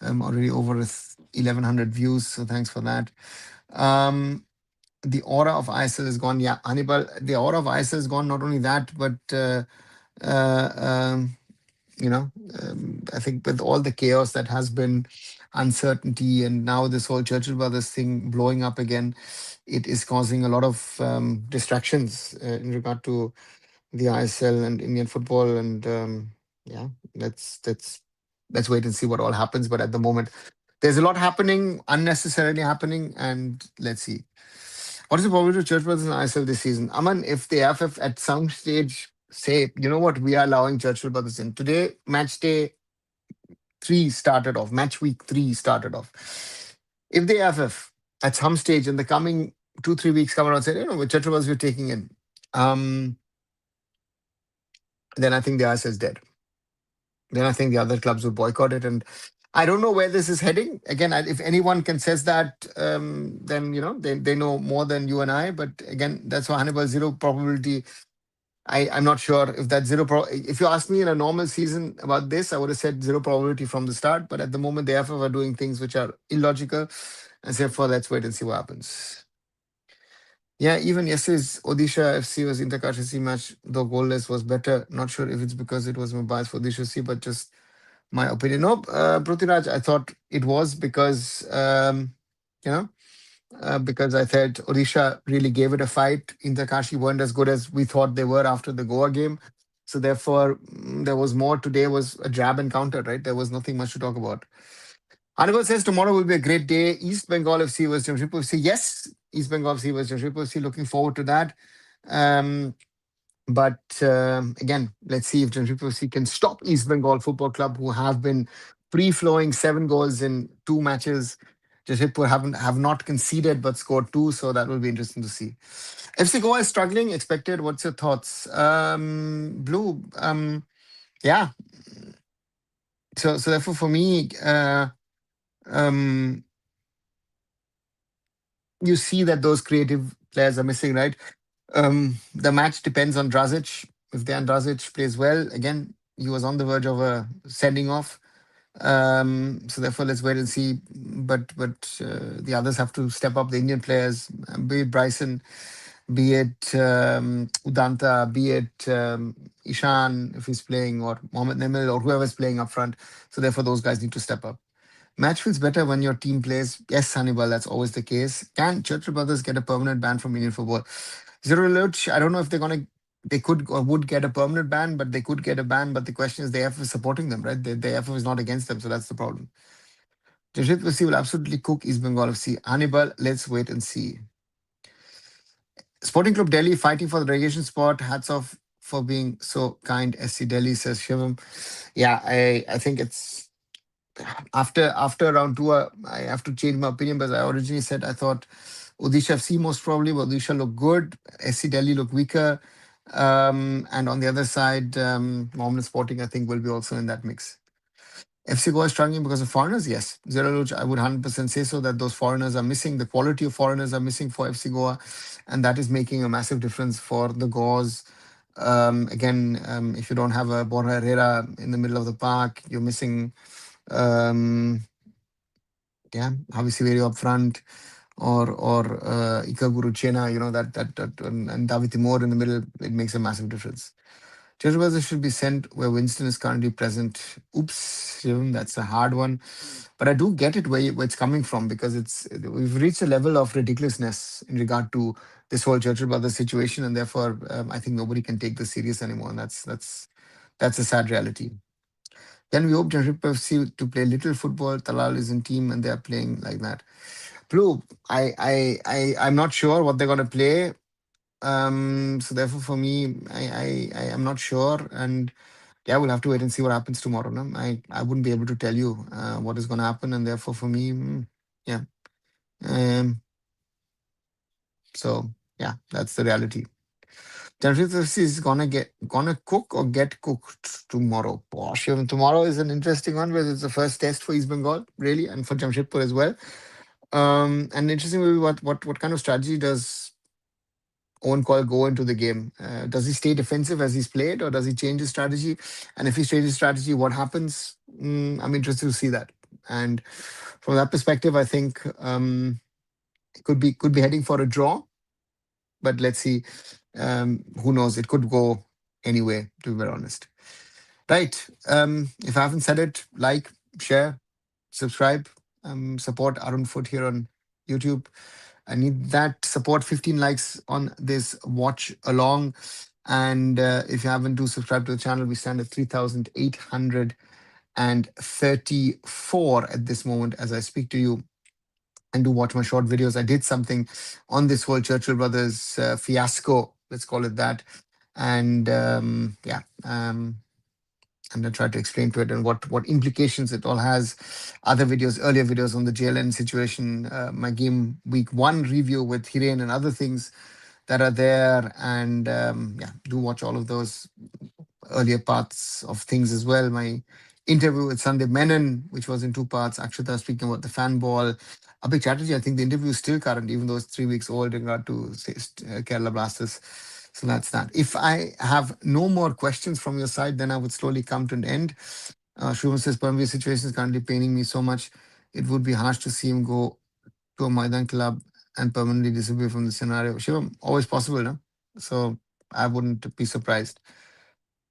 Already over 1,100 views, so thanks for that. Um, the aura of ISL is gone. Yeah, Hannibal, the aura of ISL is gone. Not only that, but uh, um, you know, I think with all the chaos that has been, uncertainty, and now this whole Churchill Brothers thing blowing up again, it is causing a lot of distractions in regard to the ISL and Indian football. And yeah, let's wait and see what all happens. But at the moment, there's a lot happening, unnecessarily happening, and let's see. What is the probability of Church Brothers in ISL this season? Aman, if the AIFF at some stage say, you know what, we are allowing Churchill Brothers in. Today, match day 3 started off, match week 3 started off. If the AIFF at some stage in the coming 2-3 weeks come around and say, you know, Churchill Brothers we're taking in, um, then I think the ISL is dead. Then I think the other clubs will boycott it. And I don't know where this is heading. Again, if anyone can says that, then you know they know more than you and I. But again, that's why Hannibal zero probability. I'm not sure if that's zero. If you ask me in a normal season about this, I would have said zero probability from the start. But at the moment, the AFF are doing things which are illogical, and therefore let's wait and see what happens. Yeah, even yesterday's Odisha FC was Intercaste match, though goalless, was better. Not sure if it's because it was my bias for Odisha FC, but just my opinion. No, Prithviraj, I thought it was because, you know, because I felt Odisha really gave it a fight. Interkashi weren't as good as we thought they were after the Goa game. So therefore, there was more. Today was a drab encounter, right? There was nothing much to talk about. Anubhav says tomorrow will be a great day. East Bengal FC versus Jamshedpur FC. Yes, East Bengal FC versus Jamshedpur FC. Looking forward to that. Um, but again, let's see if Jamshedpur FC can stop East Bengal Football Club, who have been free-flowing, 7 goals in 2 matches. Jamshedpur have not conceded but scored 2, so that will be interesting to see. FC Goa is struggling. Expected. What's your thoughts, Blue? Yeah. So therefore, for me, um, you see that those creative players are missing, right? The match depends on Drazic. If Dejan Drazic plays well, again, he was on the verge of a sending off. So therefore, let's wait and see. But the others have to step up. The Indian players, be it Bryson, be it Udanta, be it Ishan if he's playing, or Mohamed Nemil, or whoever's playing up front. So therefore, those guys need to step up. Match feels better when your team plays. Yes, Hannibal, that's always the case. Can Churchill Brothers get a permanent ban from Indian football? Zero Luch, I don't know if they could or would get a permanent ban, but they could get a ban. But the question is, the AFF is supporting them, right? The AFF is not against them, so that's the problem. Jamshedpur FC will absolutely cook East Bengal FC. Hannibal, let's wait and see. Sporting Club Delhi fighting for the relegation spot. Hats off for being so kind. SC Delhi, says Shivam. Yeah, I think it's after round 2, I have to change my opinion because I originally said I thought Odisha FC most probably, but Odisha look good. SC Delhi look weaker. And on the other side, Mohammedan Sporting, I think, will be also in that mix. FC Goa is struggling because of foreigners? Yes. Zero Luch, I would 100% say so, that those foreigners are missing. The quality of foreigners are missing for FC Goa. And that is making a massive difference for the Goas. Again, if you don't have a Borja Herrera in the middle of the park, you're missing, um, yeah, Javi Severio up front, or Ika Guruchena, and David Timor in the middle. It makes a massive difference. Cherubas should be sent where Winston is currently present. Oops, Shivam, that's a hard one. But I do get it where it's coming from, because we've reached a level of ridiculousness in regard to this whole Churchill Brothers situation, and therefore I think nobody can take this serious anymore, and that's a sad reality. Then we hope Jamshedpur FC to play little football. Talal is in team and they are playing like that. Blue, I'm not sure what they're going to play. So therefore, for me, I am not sure, and yeah, we'll have to wait and see what happens tomorrow. No? I wouldn't be able to tell you what is going to happen, and therefore, for me, yeah. Um, so yeah, that's the reality. Jamshedpur FC is gonna cook or get cooked tomorrow. Gosh, even tomorrow is an interesting one, because it's the first test for East Bengal, really, and for Jamshedpur as well. And interesting will be what kind of strategy does Owen Coyle go into the game? Does he stay defensive as he's played, or does he change his strategy? And if he changes his strategy, what happens? I'm interested to see that. And from that perspective, I think it could be heading for a draw, but let's see. Who knows? It could go anyway, to be very honest. Right. If I haven't said it, like, share, subscribe, support Arun Foot here on YouTube. I need that support. 15 likes on this watch along. And if you haven't, do subscribe to the channel. We stand at 3,834 at this moment as I speak to you. And do watch my short videos. I did something on this whole Churchill Brothers fiasco, let's call it that. And and I try to explain to it and what implications it all has. Other videos, earlier videos on the JLN situation, my game week 1 review with Hiren and other things that are there. And do watch all of those earlier parts of things as well. My interview with Sandeep Menon, which was in 2 parts. Akshata speaking about the fan ball. Abhik Chatterjee, I think the interview is still current, even though it's 3 weeks old in regard to Kerala Blasters. So that's that. If I have no more questions from your side, then I would slowly come to an end. Shubham says, Permvir situation is currently paining me so much. It would be harsh to see him go to a Maidan club and permanently disappear from the scenario. Shivam, always possible, no? So I wouldn't be surprised.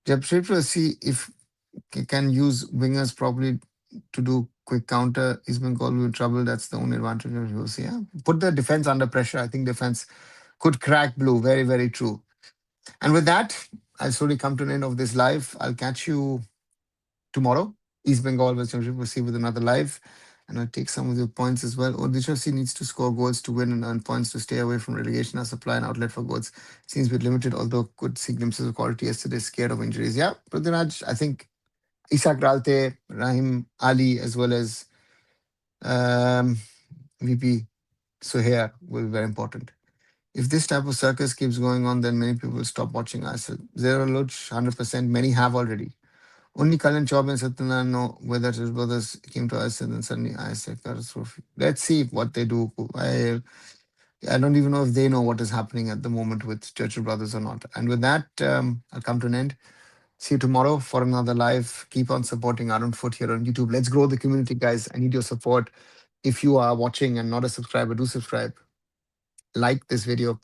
Jamshedpur see if can use wingers properly to do quick counter. East Bengal will be in trouble. That's the only advantage of UC. Yeah. Put the defense under pressure. I think defense could crack blue. Very, very true. And with that, I'll slowly come to an end of this live. I'll catch you tomorrow. East Bengal versus Jamshedpur see with another live. And I'll take some of your points as well. Odisha needs to score goals to win and earn points to stay away from relegation. Our supply and outlet for goals seems a bit limited, although could see glimpses of quality yesterday. Scared of injuries. Yeah, Prithviraj, I think Isak Ralte, Rahim Ali, as well as VP Suhair will be very important. If this type of circus keeps going on, then many people will stop watching ISL. Zero Luch, 100%. Many have already. Only Kalyan Chaub and Satyanan know whether his brothers came to ISL and suddenly ISL catastrophe. Let's see what they do. I don't even know if they know what is happening at the moment with Churchill Brothers or not. And with that, I'll come to an end. See you tomorrow for another live. Keep on supporting Arun Foot here on YouTube. Let's grow the community, guys. I need your support. If you are watching and not a subscriber, do subscribe. Like this video.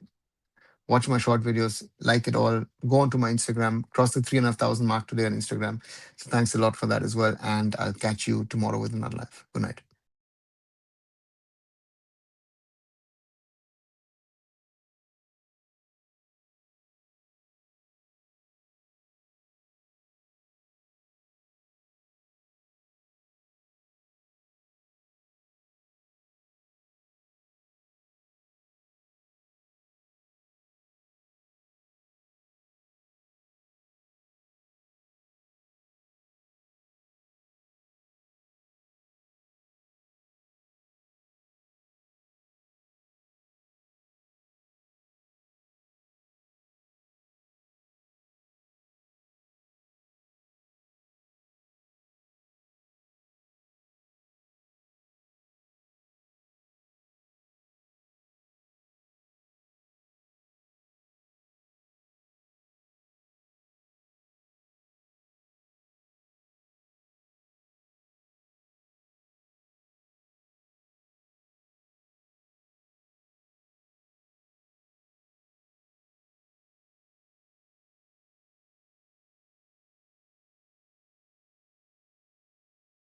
Watch my short videos. Like it all. Go onto my Instagram. Cross the 3,500 mark today on Instagram. So thanks a lot for that as well. And I'll catch you tomorrow with another live. Good night.